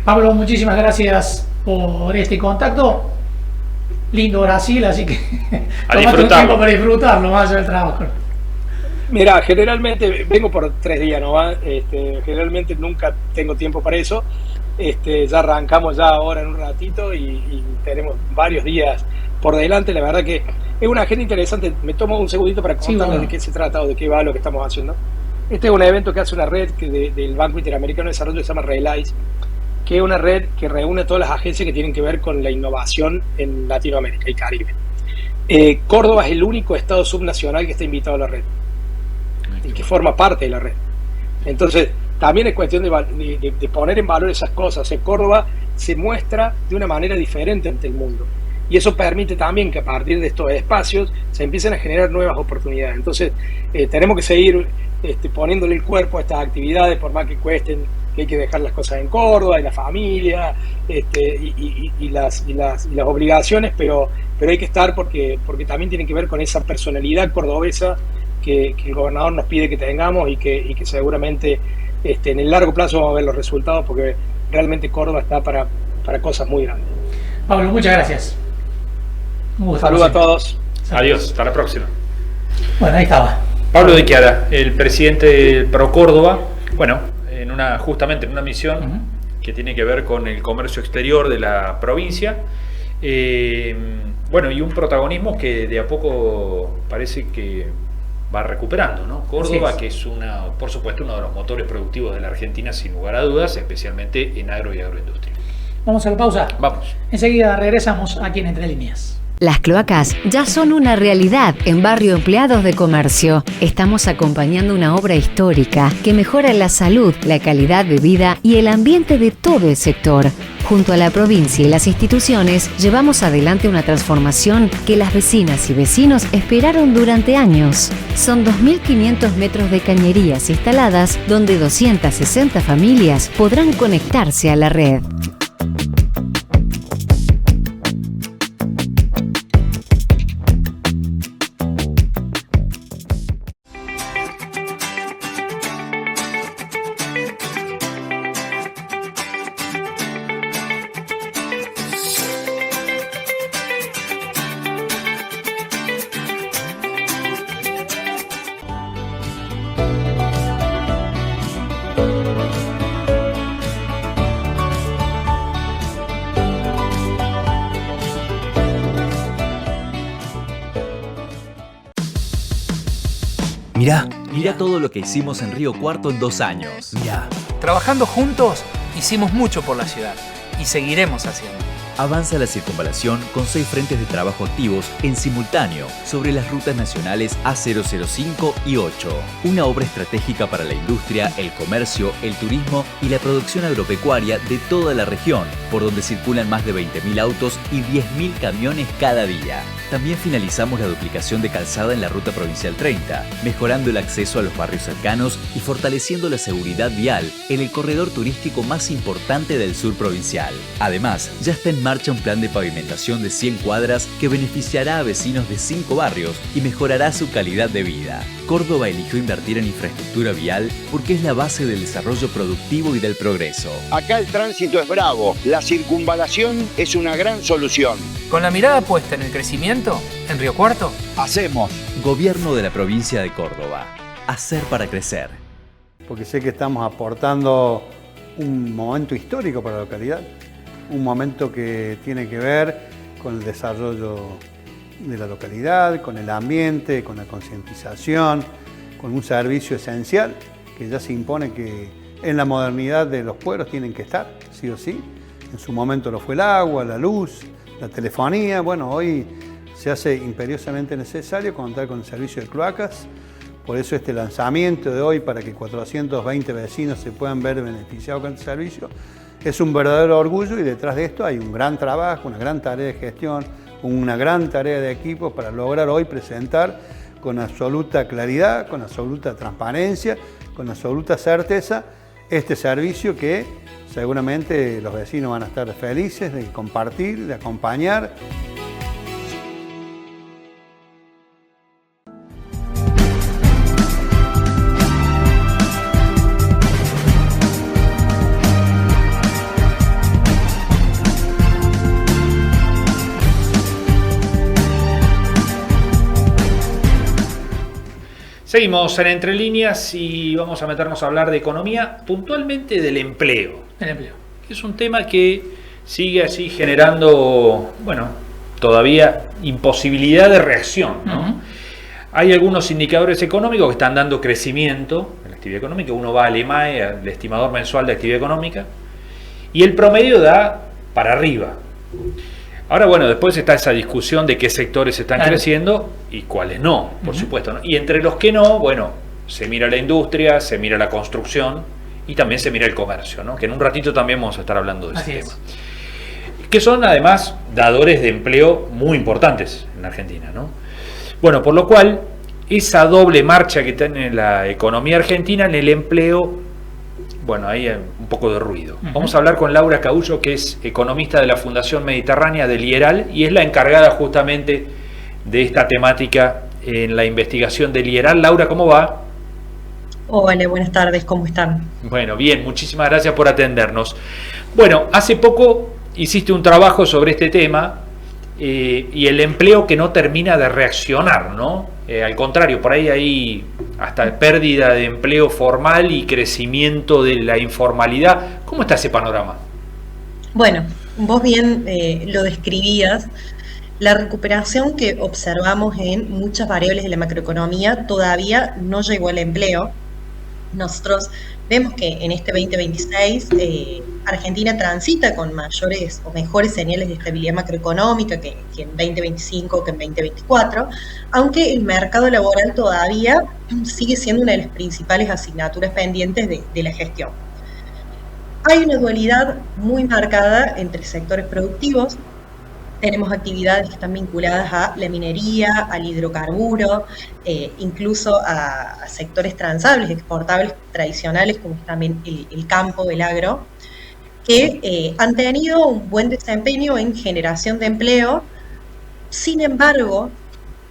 Pablo, muchísimas gracias por este contacto. Lindo Brasil, así que tomate un tiempo para disfrutarlo más allá del trabajo. Mira, generalmente vengo por 3 días nomás, generalmente nunca tengo tiempo para eso. Ya arrancamos ya ahora en un ratito y tenemos varios días por delante. La verdad que es una agenda interesante. Me tomo un segundito para contarles de qué se trata o de qué va lo que estamos haciendo. Este es un evento que hace una red del Banco Interamericano de Desarrollo que se llama RELAIS, que es una red que reúne a todas las agencias que tienen que ver con la innovación en Latinoamérica y Caribe. Córdoba es el único estado subnacional que está invitado a la red y que forma parte de la red. Entonces, también es cuestión de poner en valor esas cosas. O sea, Córdoba se muestra de una manera diferente ante el mundo. Y eso permite también que a partir de estos espacios se empiecen a generar nuevas oportunidades. Entonces, tenemos que seguir poniéndole el cuerpo a estas actividades, por más que cuesten, que hay que dejar las cosas en Córdoba, y la familia, y las obligaciones, pero hay que estar porque también tiene que ver con esa personalidad cordobesa que el gobernador nos pide que tengamos y que seguramente en el largo plazo vamos a ver los resultados, porque realmente Córdoba está para cosas muy grandes. Pablo, muchas gracias. Saludos a todos. Adiós, hasta la próxima. Bueno, ahí estaba. Pablo de Chiara, el presidente de Pro Córdoba, bueno, justamente en una misión que tiene que ver con el comercio exterior de la provincia. Bueno, y un protagonismo que de a poco parece que va recuperando, ¿no? Córdoba, que es por supuesto uno de los motores productivos de la Argentina, sin lugar a dudas, especialmente en agro y agroindustria. Vamos a la pausa. Vamos. Enseguida regresamos aquí en Entre Líneas. Las cloacas ya son una realidad en Barrio Empleados de Comercio. Estamos acompañando una obra histórica que mejora la salud, la calidad de vida y el ambiente de todo el sector. Junto a la provincia y las instituciones, llevamos adelante una transformación que las vecinas y vecinos esperaron durante años. Son 2.500 metros de cañerías instaladas, donde 260 familias podrán conectarse a la red. Mirá todo lo que hicimos en Río Cuarto en 2 años. Mirá. Trabajando juntos, hicimos mucho por la ciudad y seguiremos haciendo. Avanza la circunvalación con 6 frentes de trabajo activos en simultáneo sobre las rutas nacionales A005 y 8. Una obra estratégica para la industria, el comercio, el turismo y la producción agropecuaria de toda la región, por donde circulan más de 20.000 autos y 10.000 camiones cada día. También finalizamos la duplicación de calzada en la ruta provincial 30, mejorando el acceso a los barrios cercanos y fortaleciendo la seguridad vial en el corredor turístico más importante del sur provincial. Además, ya está en marcha un plan de pavimentación de 100 cuadras que beneficiará a vecinos de 5 barrios y mejorará su calidad de vida. Córdoba eligió invertir en infraestructura vial porque es la base del desarrollo productivo y del progreso. Acá el tránsito es bravo, la circunvalación es una gran solución. Con la mirada puesta en el crecimiento, en Río Cuarto, hacemos. Gobierno de la provincia de Córdoba. Hacer para crecer. Porque sé que estamos aportando un momento histórico para la localidad, un momento que tiene que ver con el desarrollo de la localidad, con el ambiente, con la concientización, con un servicio esencial que ya se impone que en la modernidad de los pueblos tienen que estar, sí o sí. En su momento lo fue el agua, la luz, la telefonía. Bueno, hoy se hace imperiosamente necesario contar con el servicio de cloacas Por eso este lanzamiento de hoy para que 420 vecinos se puedan ver beneficiados con este servicio es un verdadero orgullo, y detrás de esto hay un gran trabajo, una gran tarea de gestión, una gran tarea de equipo para lograr hoy presentar con absoluta claridad, con absoluta transparencia, con absoluta certeza este servicio que seguramente los vecinos van a estar felices de compartir, de acompañar. Seguimos en Entre Líneas y vamos a meternos a hablar de economía, puntualmente del empleo. El empleo. Es un tema que sigue así generando, bueno, todavía imposibilidad de reacción, ¿no? Hay algunos indicadores económicos que están dando crecimiento en la actividad económica. Uno va al EMAE, al estimador mensual de actividad económica, y el promedio da para arriba. Ahora, bueno, después está esa discusión de qué sectores están creciendo y cuáles no, por supuesto, ¿no? Y entre los que no, bueno, se mira la industria, se mira la construcción y también se mira el comercio, ¿no? Que en un ratito también vamos a estar hablando de ese tema. Que son además dadores de empleo muy importantes en Argentina, ¿no? Bueno, por lo cual, esa doble marcha que tiene la economía argentina en el empleo, bueno, ahí hay un poco de ruido. Vamos a hablar con Laura Caullo, que es economista de la Fundación Mediterránea del IERAL y es la encargada justamente de esta temática en la investigación del IERAL. Laura, ¿cómo va? Hola, buenas tardes, ¿cómo están? Bueno, bien, muchísimas gracias por atendernos. Bueno, hace poco hiciste un trabajo sobre este tema y el empleo que no termina de reaccionar, ¿no? Al contrario, por ahí hay hasta pérdida de empleo formal y crecimiento de la informalidad. ¿Cómo está ese panorama? Bueno, vos bien lo describías. La recuperación que observamos en muchas variables de la macroeconomía todavía no llegó al empleo. Nosotros vemos que en este 2026 Argentina transita con mayores o mejores señales de estabilidad macroeconómica que en 2025, que en 2024, aunque el mercado laboral todavía sigue siendo una de las principales asignaturas pendientes de la gestión. Hay una dualidad muy marcada entre sectores productivos. Tenemos actividades que están vinculadas a la minería, al hidrocarburo, incluso a sectores transables, exportables tradicionales, como también el campo, el agro, que han tenido un buen desempeño en generación de empleo, sin embargo,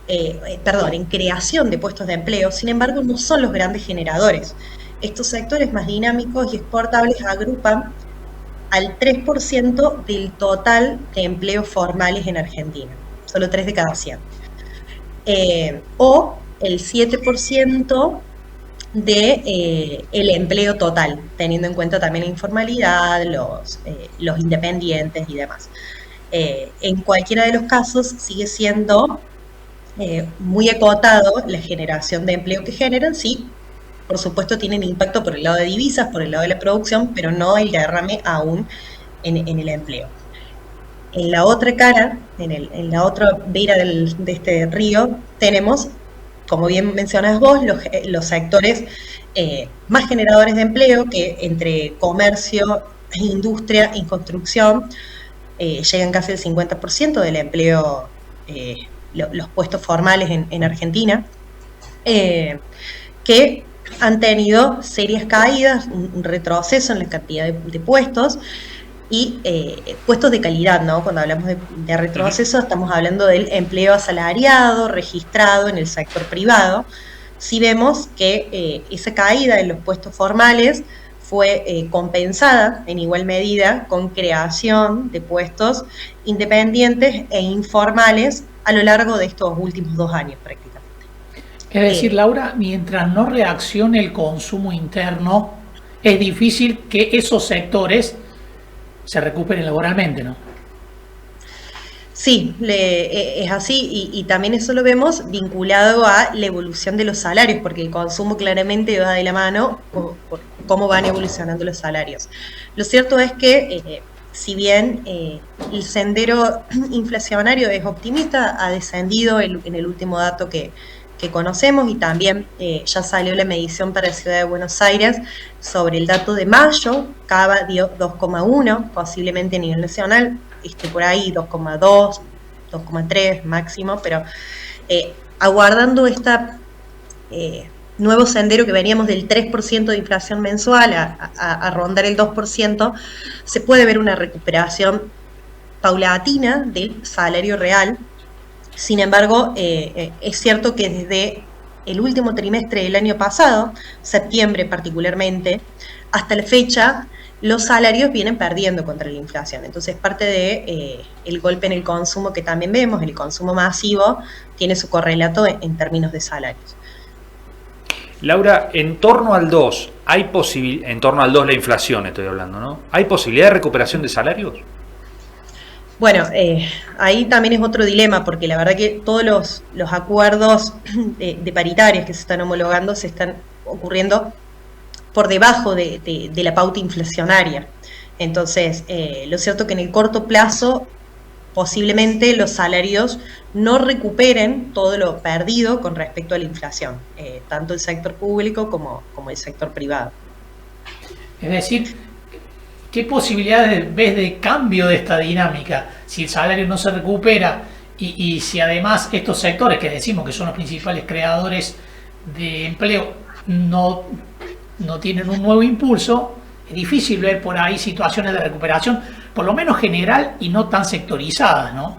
en creación de puestos de empleo, sin embargo, no son los grandes generadores. Estos sectores más dinámicos y exportables agrupan al 3% del total de empleos formales en Argentina, solo 3 de cada 100. O el 7% de el empleo total, teniendo en cuenta también la informalidad, los independientes y demás. En cualquiera de los casos sigue siendo muy acotado la generación de empleo que generan, sí. Por supuesto tienen impacto por el lado de divisas, por el lado de la producción, pero no el derrame aún en el empleo. En la otra cara, en la otra vera de este río, tenemos, como bien mencionas vos, los sectores más generadores de empleo, que entre comercio, industria y construcción llegan casi al 50% del empleo, los puestos formales en Argentina, que han tenido serias caídas, un retroceso en la cantidad de puestos y puestos de calidad, ¿no? Cuando hablamos de retroceso estamos hablando del empleo asalariado, registrado en el sector privado. Sí vemos que esa caída en los puestos formales fue compensada en igual medida con creación de puestos independientes e informales a lo largo de estos últimos 2 años prácticamente. Es decir, Laura, mientras no reaccione el consumo interno, es difícil que esos sectores se recuperen laboralmente, ¿no? Sí, es así y también eso lo vemos vinculado a la evolución de los salarios, porque el consumo claramente va de la mano por cómo van evolucionando los salarios. Lo cierto es que si bien el sendero inflacionario es optimista, ha descendido en el último dato que que conocemos, y también ya salió la medición para Ciudad de Buenos Aires sobre el dato de mayo. Cava dio 2,1, posiblemente a nivel nacional por ahí 2,2, 2,3 máximo, pero aguardando esta nuevo sendero que veníamos del 3% de inflación mensual a rondar el 2%, se puede ver una recuperación paulatina del salario real. Sin embargo, es cierto que desde el último trimestre del año pasado, septiembre particularmente, hasta la fecha, los salarios vienen perdiendo contra la inflación. Entonces, parte de el golpe en el consumo que también vemos, el consumo masivo, tiene su correlato en términos de salarios. Laura, en torno al 2, en torno al 2 la inflación estoy hablando, ¿no? ¿Hay posibilidad de recuperación de salarios? Bueno, ahí también es otro dilema, porque la verdad que todos los acuerdos de paritarias que se están homologando se están ocurriendo por debajo de la pauta inflacionaria. Entonces, lo cierto que en el corto plazo posiblemente los salarios no recuperen todo lo perdido con respecto a la inflación, tanto el sector público como el sector privado. Es decir, ¿qué posibilidades ves de cambio de esta dinámica? Si el salario no se recupera y si además estos sectores que decimos que son los principales creadores de empleo no tienen un nuevo impulso, es difícil ver por ahí situaciones de recuperación, por lo menos general y no tan sectorizadas, ¿no?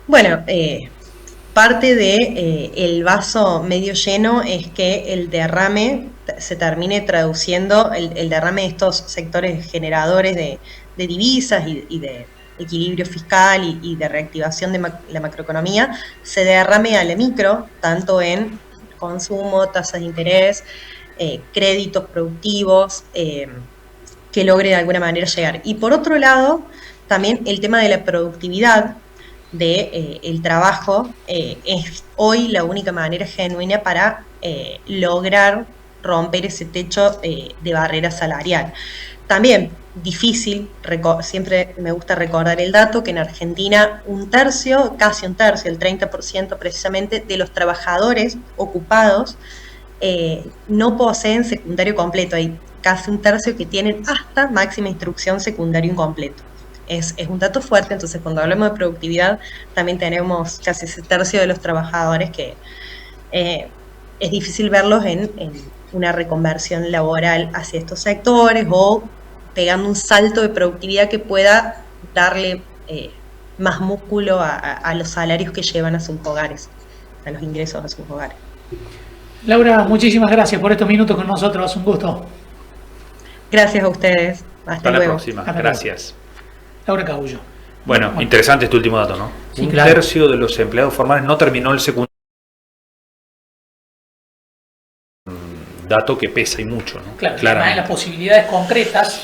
Bueno, parte de el vaso medio lleno es que el derrame se termine traduciendo, el derrame de estos sectores generadores de divisas y de equilibrio fiscal y de reactivación de la macroeconomía, se derrame a la micro, tanto en consumo, tasas de interés, créditos productivos, que logre de alguna manera llegar. Y por otro lado, también el tema de la productividad del trabajo es hoy la única manera genuina para lograr romper ese techo de barrera salarial. También difícil, siempre me gusta recordar el dato, que en Argentina casi un tercio, el 30% precisamente, de los trabajadores ocupados no poseen secundario completo. Hay casi un tercio que tienen hasta máxima instrucción secundario incompleto. Es un dato fuerte. Entonces, cuando hablamos de productividad, también tenemos casi ese tercio de los trabajadores que es difícil verlos en una reconversión laboral hacia estos sectores o pegando un salto de productividad que pueda darle más músculo a los salarios que llevan a sus hogares, a los ingresos a sus hogares. Laura, muchísimas gracias por estos minutos con nosotros, un gusto. Gracias a ustedes. Hasta luego. La próxima. Gracias. Laura Cabullo. Bueno, interesante este último dato, ¿no? Sí, un claro. tercio de los empleados formales no terminó el secundario. Dato que pesa y mucho, ¿no? Claro, además las posibilidades concretas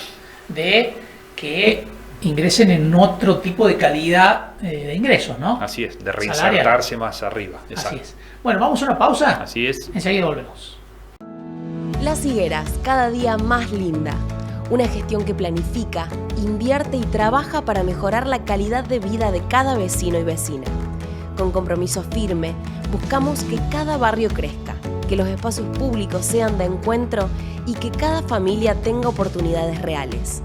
de que ingresen en otro tipo de calidad de ingresos, ¿no? Así es, de reinsertarse más arriba. Exacto. Así es. Bueno, vamos a una pausa. Así es. Enseguida volvemos. Las Higueras, cada día más linda. Una gestión que planifica, invierte y trabaja para mejorar la calidad de vida de cada vecino y vecina. Con compromiso firme, buscamos que cada barrio crezca, que los espacios públicos sean de encuentro y que cada familia tenga oportunidades reales.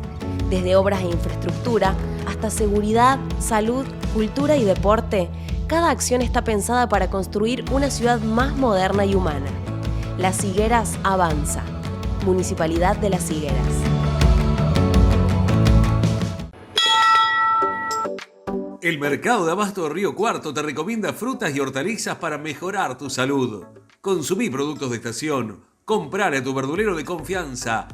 Desde obras e infraestructura hasta seguridad, salud, cultura y deporte, cada acción está pensada para construir una ciudad más moderna y humana. Las Higueras avanza. Municipalidad de Las Higueras. El Mercado de Abasto de Río Cuarto te recomienda frutas y hortalizas para mejorar tu salud. Consumí productos de estación. Comprar a tu verdulero de confianza.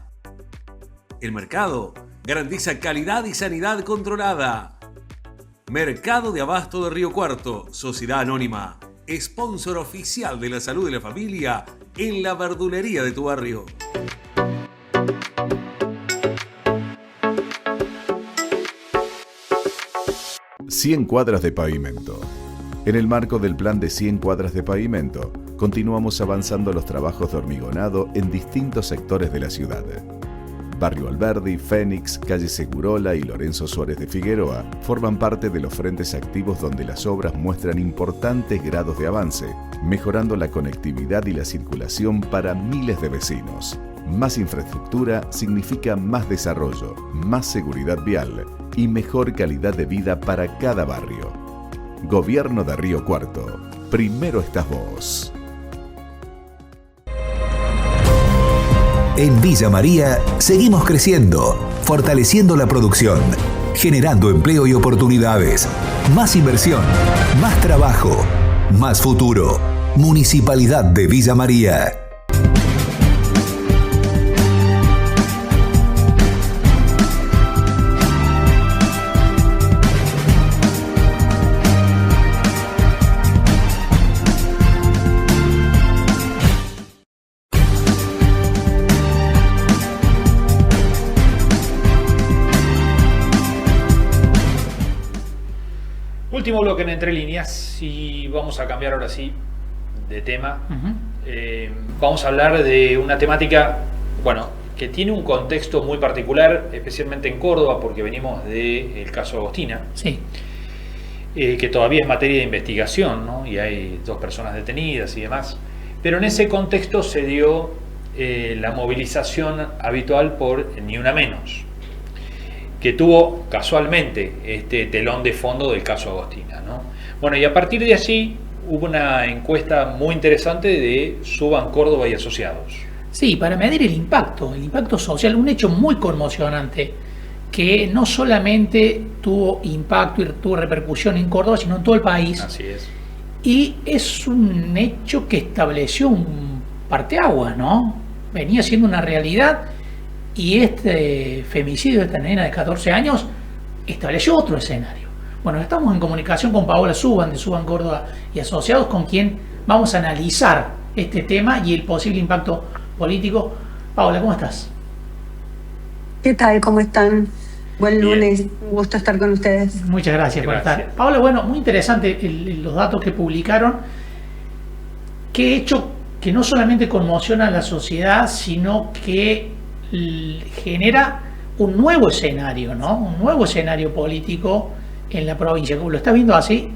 El mercado garantiza calidad y sanidad controlada. Mercado de Abasto de Río Cuarto, Sociedad Anónima, sponsor oficial de la salud de la familia en la verdulería de tu barrio. ...100 cuadras de pavimento. En el marco del plan de 100 cuadras de pavimento, continuamos avanzando los trabajos de hormigonado en distintos sectores de la ciudad. Barrio Alberdi, Fénix, Calle Segurola y Lorenzo Suárez de Figueroa forman parte de los frentes activos donde las obras muestran importantes grados de avance, mejorando la conectividad y la circulación para miles de vecinos. Más infraestructura significa más desarrollo, más seguridad vial y mejor calidad de vida para cada barrio. Gobierno de Río Cuarto. Primero estás vos. En Villa María seguimos creciendo, fortaleciendo la producción, generando empleo y oportunidades, más inversión, más trabajo, más futuro. Municipalidad de Villa María. Último bloque en Entre Líneas y vamos a cambiar ahora sí de tema. Vamos a hablar de una temática, bueno, que tiene un contexto muy particular, especialmente en Córdoba, porque venimos del caso Agostina, sí. Que todavía es materia de investigación, ¿no? Y hay 2 personas detenidas y demás. Pero en ese contexto se dio la movilización habitual por Ni Una Menos, que tuvo casualmente este telón de fondo del caso Agostina, ¿no? Bueno, y a partir de allí hubo una encuesta muy interesante de Suban Córdoba y Asociados. Sí, para medir el impacto social, un hecho muy conmocionante que no solamente tuvo impacto y tuvo repercusión en Córdoba, sino en todo el país. Así es. Y es un hecho que estableció un parteaguas, ¿no? Venía siendo una realidad. Y este femicidio de esta nena de 14 años estableció otro escenario. Bueno, estamos en comunicación con Paola Suban de Suban Córdoba y Asociados, con quien vamos a analizar este tema y el posible impacto político. Paola, ¿cómo estás? ¿Qué tal? ¿Cómo están? Buen lunes, un gusto estar con ustedes. Muchas gracias por estar. Paola, bueno, muy interesante los datos que publicaron. Qué hecho que no solamente conmociona a la sociedad, sino que genera un nuevo escenario, ¿no? Un nuevo escenario político en la provincia. ¿Lo estás viendo así?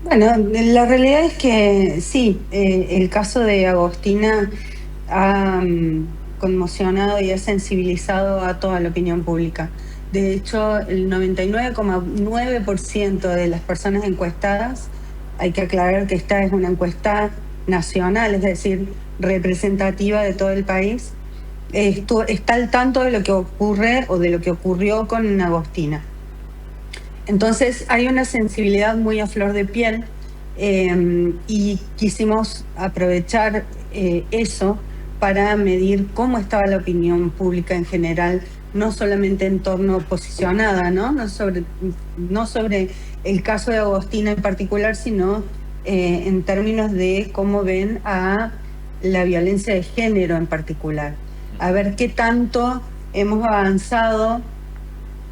Bueno, la realidad es que sí, el caso de Agostina ha conmocionado y ha sensibilizado a toda la opinión pública. De hecho, el 99,9% de las personas encuestadas, hay que aclarar que esta es una encuesta nacional, es decir, representativa de todo el país, está al tanto de lo que ocurre o de lo que ocurrió con Agostina. Entonces hay una sensibilidad muy a flor de piel y quisimos aprovechar eso para medir cómo estaba la opinión pública en general, no solamente en torno posicionada, no sobre el caso de Agostina en particular, sino en términos de cómo ven a la violencia de género en particular. A ver qué tanto hemos avanzado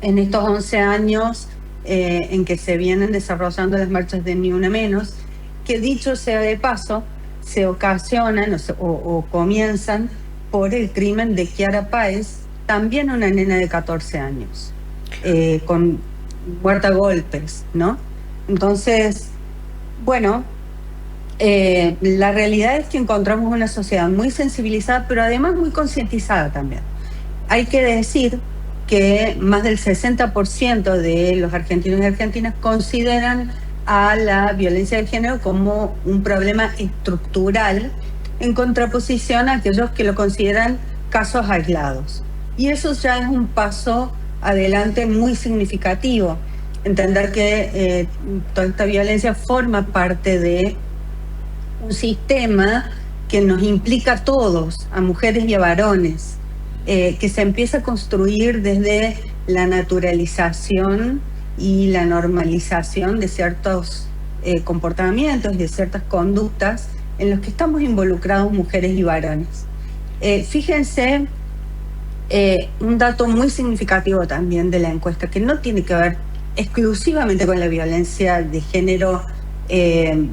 en estos 11 años en que se vienen desarrollando las marchas de Ni Una Menos, que dicho sea de paso, se ocasionan o comienzan por el crimen de Kiara Páez, también una nena de 14 años, con muerta a golpes, ¿no? Entonces, bueno, la realidad es que encontramos una sociedad muy sensibilizada, pero además muy concientizada también. Hay que decir que más del 60% de los argentinos y argentinas consideran a la violencia de género como un problema estructural, en contraposición a aquellos que lo consideran casos aislados. Y eso ya es un paso adelante muy significativo. Entender que toda esta violencia forma parte de un sistema que nos implica a todos, a mujeres y a varones, que se empieza a construir desde la naturalización y la normalización de ciertos comportamientos y de ciertas conductas en los que estamos involucrados mujeres y varones. Fíjense un dato muy significativo también de la encuesta, que no tiene que ver exclusivamente con la violencia de género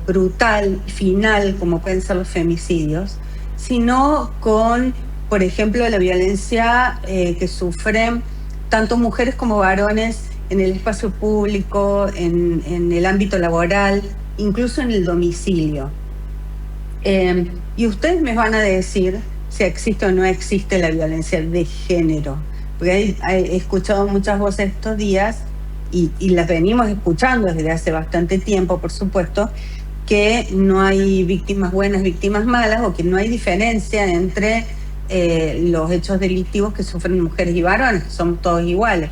brutal, final, como pueden ser los femicidios, sino con por ejemplo, la violencia que sufren tanto mujeres como varones en el espacio público, en el ámbito laboral, incluso en el domicilio. Y ustedes me van a decir si existe o no existe la violencia de género, porque he escuchado muchas voces estos días y las venimos escuchando desde hace bastante tiempo, por supuesto, que no hay víctimas buenas, víctimas malas, o que no hay diferencia entre los hechos delictivos que sufren mujeres y varones, que somos todos iguales.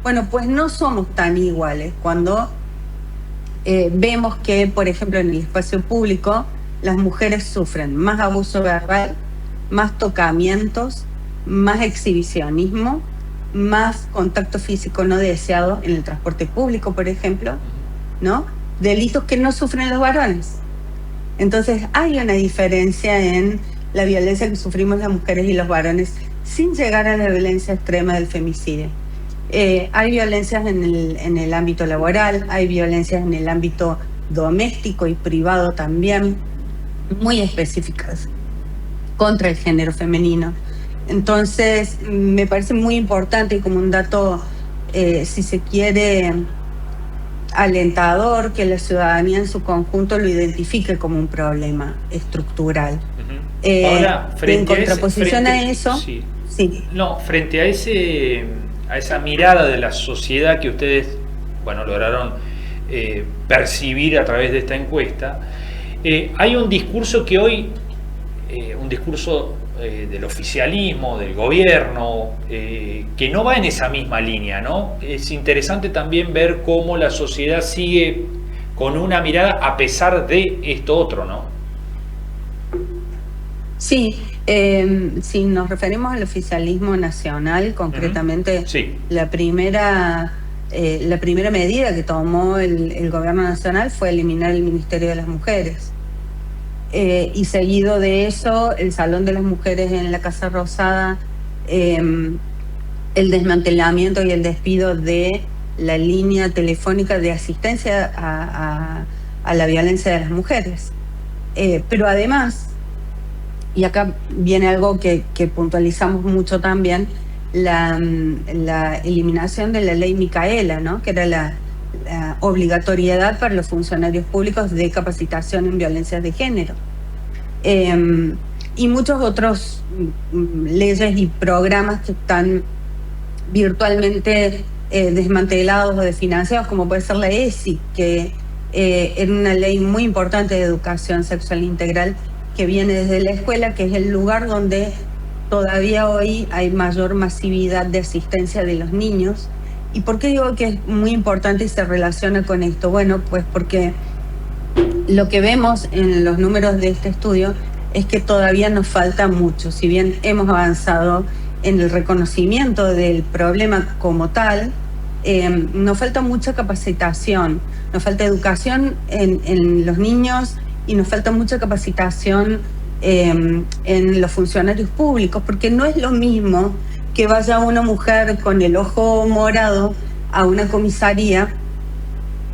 Bueno, pues no somos tan iguales cuando vemos que, por ejemplo, en el espacio público las mujeres sufren más abuso verbal, más tocamientos, más exhibicionismo, más contacto físico no deseado en el transporte público, por ejemplo, ¿no? Delitos que no sufren los varones. Entonces hay una diferencia en la violencia que sufrimos las mujeres y los varones, sin llegar a la violencia extrema del femicidio. Hay violencias en el ámbito laboral, hay violencias en el ámbito doméstico y privado también, muy específicas contra el género femenino. Entonces me parece muy importante, y como un dato, si se quiere, alentador, que la ciudadanía en su conjunto lo identifique como un problema estructural. Ahora, en contraposición a eso, sí. No, frente a esa mirada de la sociedad que ustedes, bueno, lograron percibir a través de esta encuesta, hay un discurso que hoy, un discurso del oficialismo, del gobierno, que no va en esa misma línea, ¿no? Es interesante también ver cómo la sociedad sigue con una mirada a pesar de esto otro, ¿no? Sí, si nos referimos al oficialismo nacional, concretamente, sí. la primera medida que tomó el gobierno nacional fue eliminar el Ministerio de las Mujeres. Y seguido de eso, el Salón de las Mujeres en la Casa Rosada, el desmantelamiento y el despido de la línea telefónica de asistencia a la violencia de las mujeres. Pero además, y acá viene algo que puntualizamos mucho también, la eliminación de la ley Micaela, ¿no? Que era la obligatoriedad para los funcionarios públicos de capacitación en violencias de género. Y muchos otros leyes y programas que están virtualmente desmantelados o desfinanciados, como puede ser la ESI, que era una ley muy importante de educación sexual integral que viene desde la escuela, que es el lugar donde todavía hoy hay mayor masividad de asistencia de los niños. ¿Y por qué digo que es muy importante y se relaciona con esto? Bueno, pues porque lo que vemos en los números de este estudio es que todavía nos falta mucho. Si bien hemos avanzado en el reconocimiento del problema como tal, nos falta mucha capacitación, nos falta educación en los niños y nos falta mucha capacitación en los funcionarios públicos, porque no es lo mismo que vaya una mujer con el ojo morado a una comisaría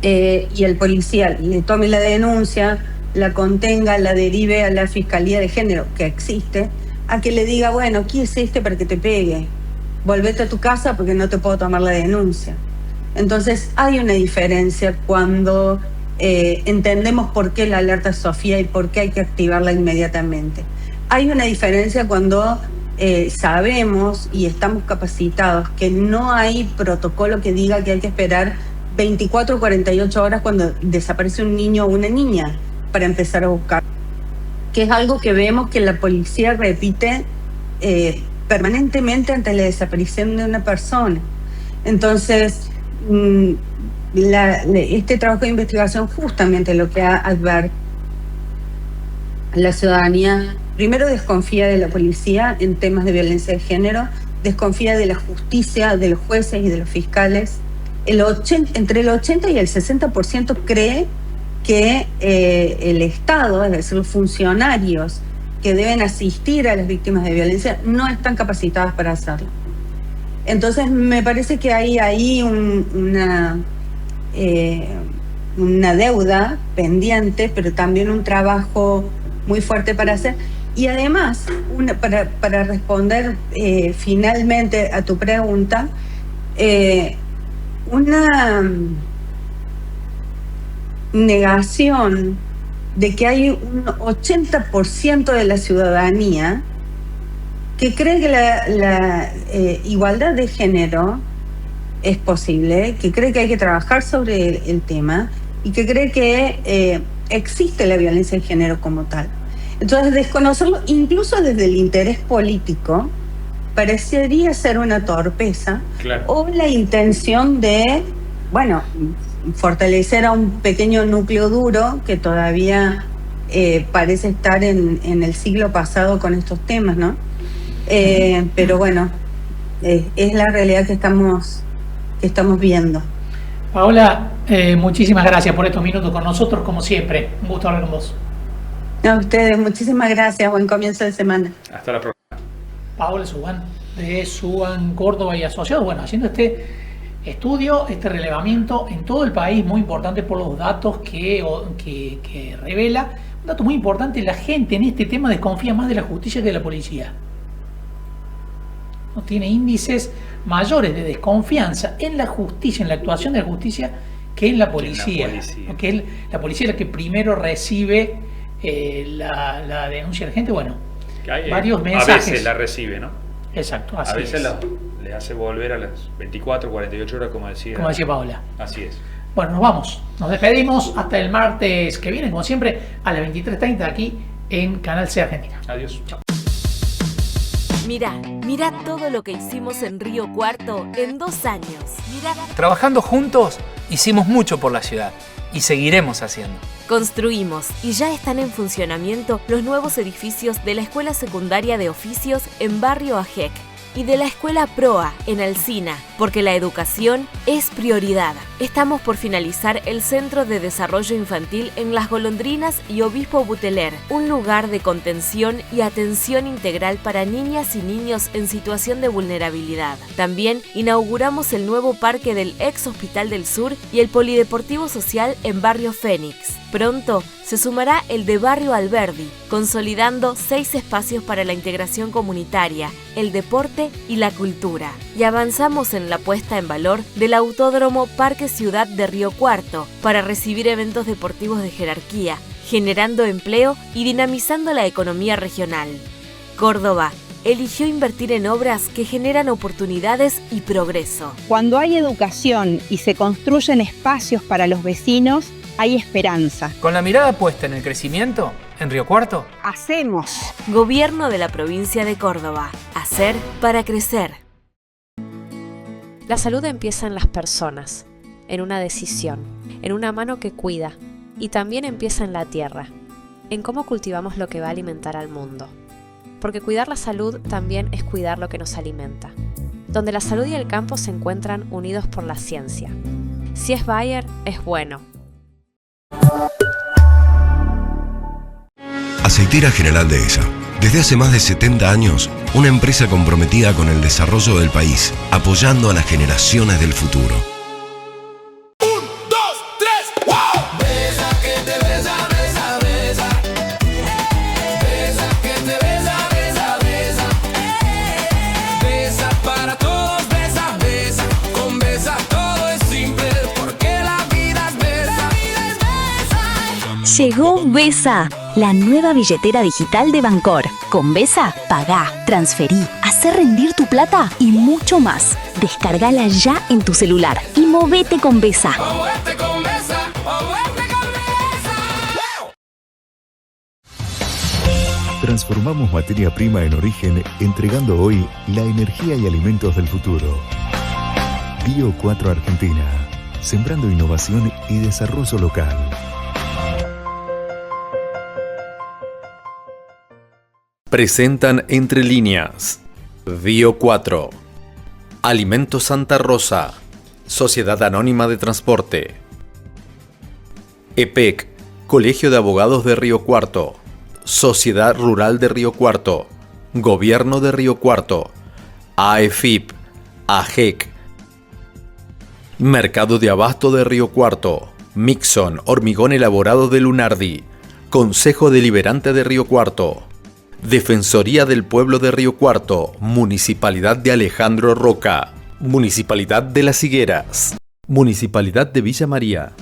y el policía le tome la denuncia, la contenga, la derive a la Fiscalía de Género, que existe, a que le diga, bueno, ¿qué hiciste para que te pegue? Volvete a tu casa porque no te puedo tomar la denuncia. Entonces hay una diferencia cuando entendemos por qué la alerta Sofía y por qué hay que activarla inmediatamente. Hay una diferencia cuando sabemos y estamos capacitados que no hay protocolo que diga que hay que esperar 24 o 48 horas cuando desaparece un niño o una niña para empezar a buscar, que es algo que vemos que la policía repite permanentemente ante la desaparición de una persona. Entonces, este trabajo de investigación justamente lo que advierte la ciudadanía, primero desconfía de la policía en temas de violencia de género, desconfía de la justicia, de los jueces y de los fiscales. Entre el 80 y el 60% cree que el Estado, es decir, los funcionarios que deben asistir a las víctimas de violencia, no están capacitados para hacerlo. Entonces me parece que hay ahí una deuda pendiente, pero también un trabajo muy fuerte para hacer. Y además, para responder finalmente a tu pregunta, una negación de que hay un 80% de la ciudadanía que cree que la igualdad de género es posible, que cree que hay que trabajar sobre el tema y que cree que existe la violencia de género como tal. Entonces, desconocerlo, incluso desde el interés político, parecería ser una torpeza, claro, o la intención de, bueno, fortalecer a un pequeño núcleo duro que todavía parece estar en el siglo pasado con estos temas, ¿no? Pero bueno, es la realidad que estamos viendo. Paola, muchísimas gracias por estos minutos con nosotros, como siempre. Un gusto hablar con vos. A ustedes, muchísimas gracias. Buen comienzo de semana. Hasta la próxima. Paola Subán, de Subán Córdoba y Asociados, bueno, haciendo este estudio, este relevamiento en todo el país, muy importante por los datos que revela. Un dato muy importante: la gente en este tema desconfía más de la justicia que de la policía. No tiene índices mayores de desconfianza en la justicia, en la actuación de la justicia, que en la policía. Porque la policía es la que primero recibe la denuncia de la gente. Bueno, varios mensajes. A veces la recibe, ¿no? Exacto, así es. A veces es. le hace volver a las 24, 48 horas, como decía Paola. Así es. Bueno, nos vamos. Nos despedimos hasta el martes que viene, como siempre, a las 23:30 aquí en Canal C Argentina. Adiós. Chao. Mirá todo lo que hicimos en Río Cuarto en 2 años. Trabajando juntos, hicimos mucho por la ciudad y seguiremos haciendo. Construimos y ya están en funcionamiento los nuevos edificios de la Escuela Secundaria de Oficios en Barrio Ajec y de la Escuela Proa en Alsina, porque la educación es prioridad. Estamos por finalizar el Centro de Desarrollo Infantil en Las Golondrinas y Obispo Buteler, un lugar de contención y atención integral para niñas y niños en situación de vulnerabilidad. También inauguramos el nuevo parque del ex Hospital del Sur y el Polideportivo Social en Barrio Fénix. Pronto se sumará el de Barrio Alberdi, consolidando 6 espacios para la integración comunitaria, el deporte y la cultura. Y avanzamos en la puesta en valor del Autódromo Parque Ciudad de Río Cuarto para recibir eventos deportivos de jerarquía, generando empleo y dinamizando la economía regional. Córdoba eligió invertir en obras que generan oportunidades y progreso. Cuando hay educación y se construyen espacios para los vecinos, hay esperanza. Con la mirada puesta en el crecimiento, en Río Cuarto, hacemos. Gobierno de la provincia de Córdoba. Hacer para crecer. La salud empieza en las personas, en una decisión, en una mano que cuida, y también empieza en la tierra, en cómo cultivamos lo que va a alimentar al mundo. Porque cuidar la salud también es cuidar lo que nos alimenta, donde la salud y el campo se encuentran unidos por la ciencia. Si es Bayer, es bueno. Aceitera General Dehesa. Desde hace más de 70 años, una empresa comprometida con el desarrollo del país, apoyando a las generaciones del futuro. Llegó Besa, la nueva billetera digital de Bancor. Con Besa, pagá, transferí, hacé rendir tu plata y mucho más. Descargala ya en tu celular y movete con Besa. Transformamos materia prima en origen, entregando hoy la energía y alimentos del futuro. Bio 4 Argentina, sembrando innovación y desarrollo local. Presentan Entre Líneas, Bio 4, Alimentos Santa Rosa, Sociedad Anónima de Transporte, EPEC, Colegio de Abogados de Río Cuarto, Sociedad Rural de Río Cuarto, Gobierno de Río Cuarto, AEFIP, AGEC, Mercado de Abasto de Río Cuarto, Mixon, Hormigón Elaborado de Lunardi, Consejo Deliberante de Río Cuarto, Defensoría del Pueblo de Río Cuarto, Municipalidad de Alejandro Roca, Municipalidad de Las Higueras, Municipalidad de Villa María.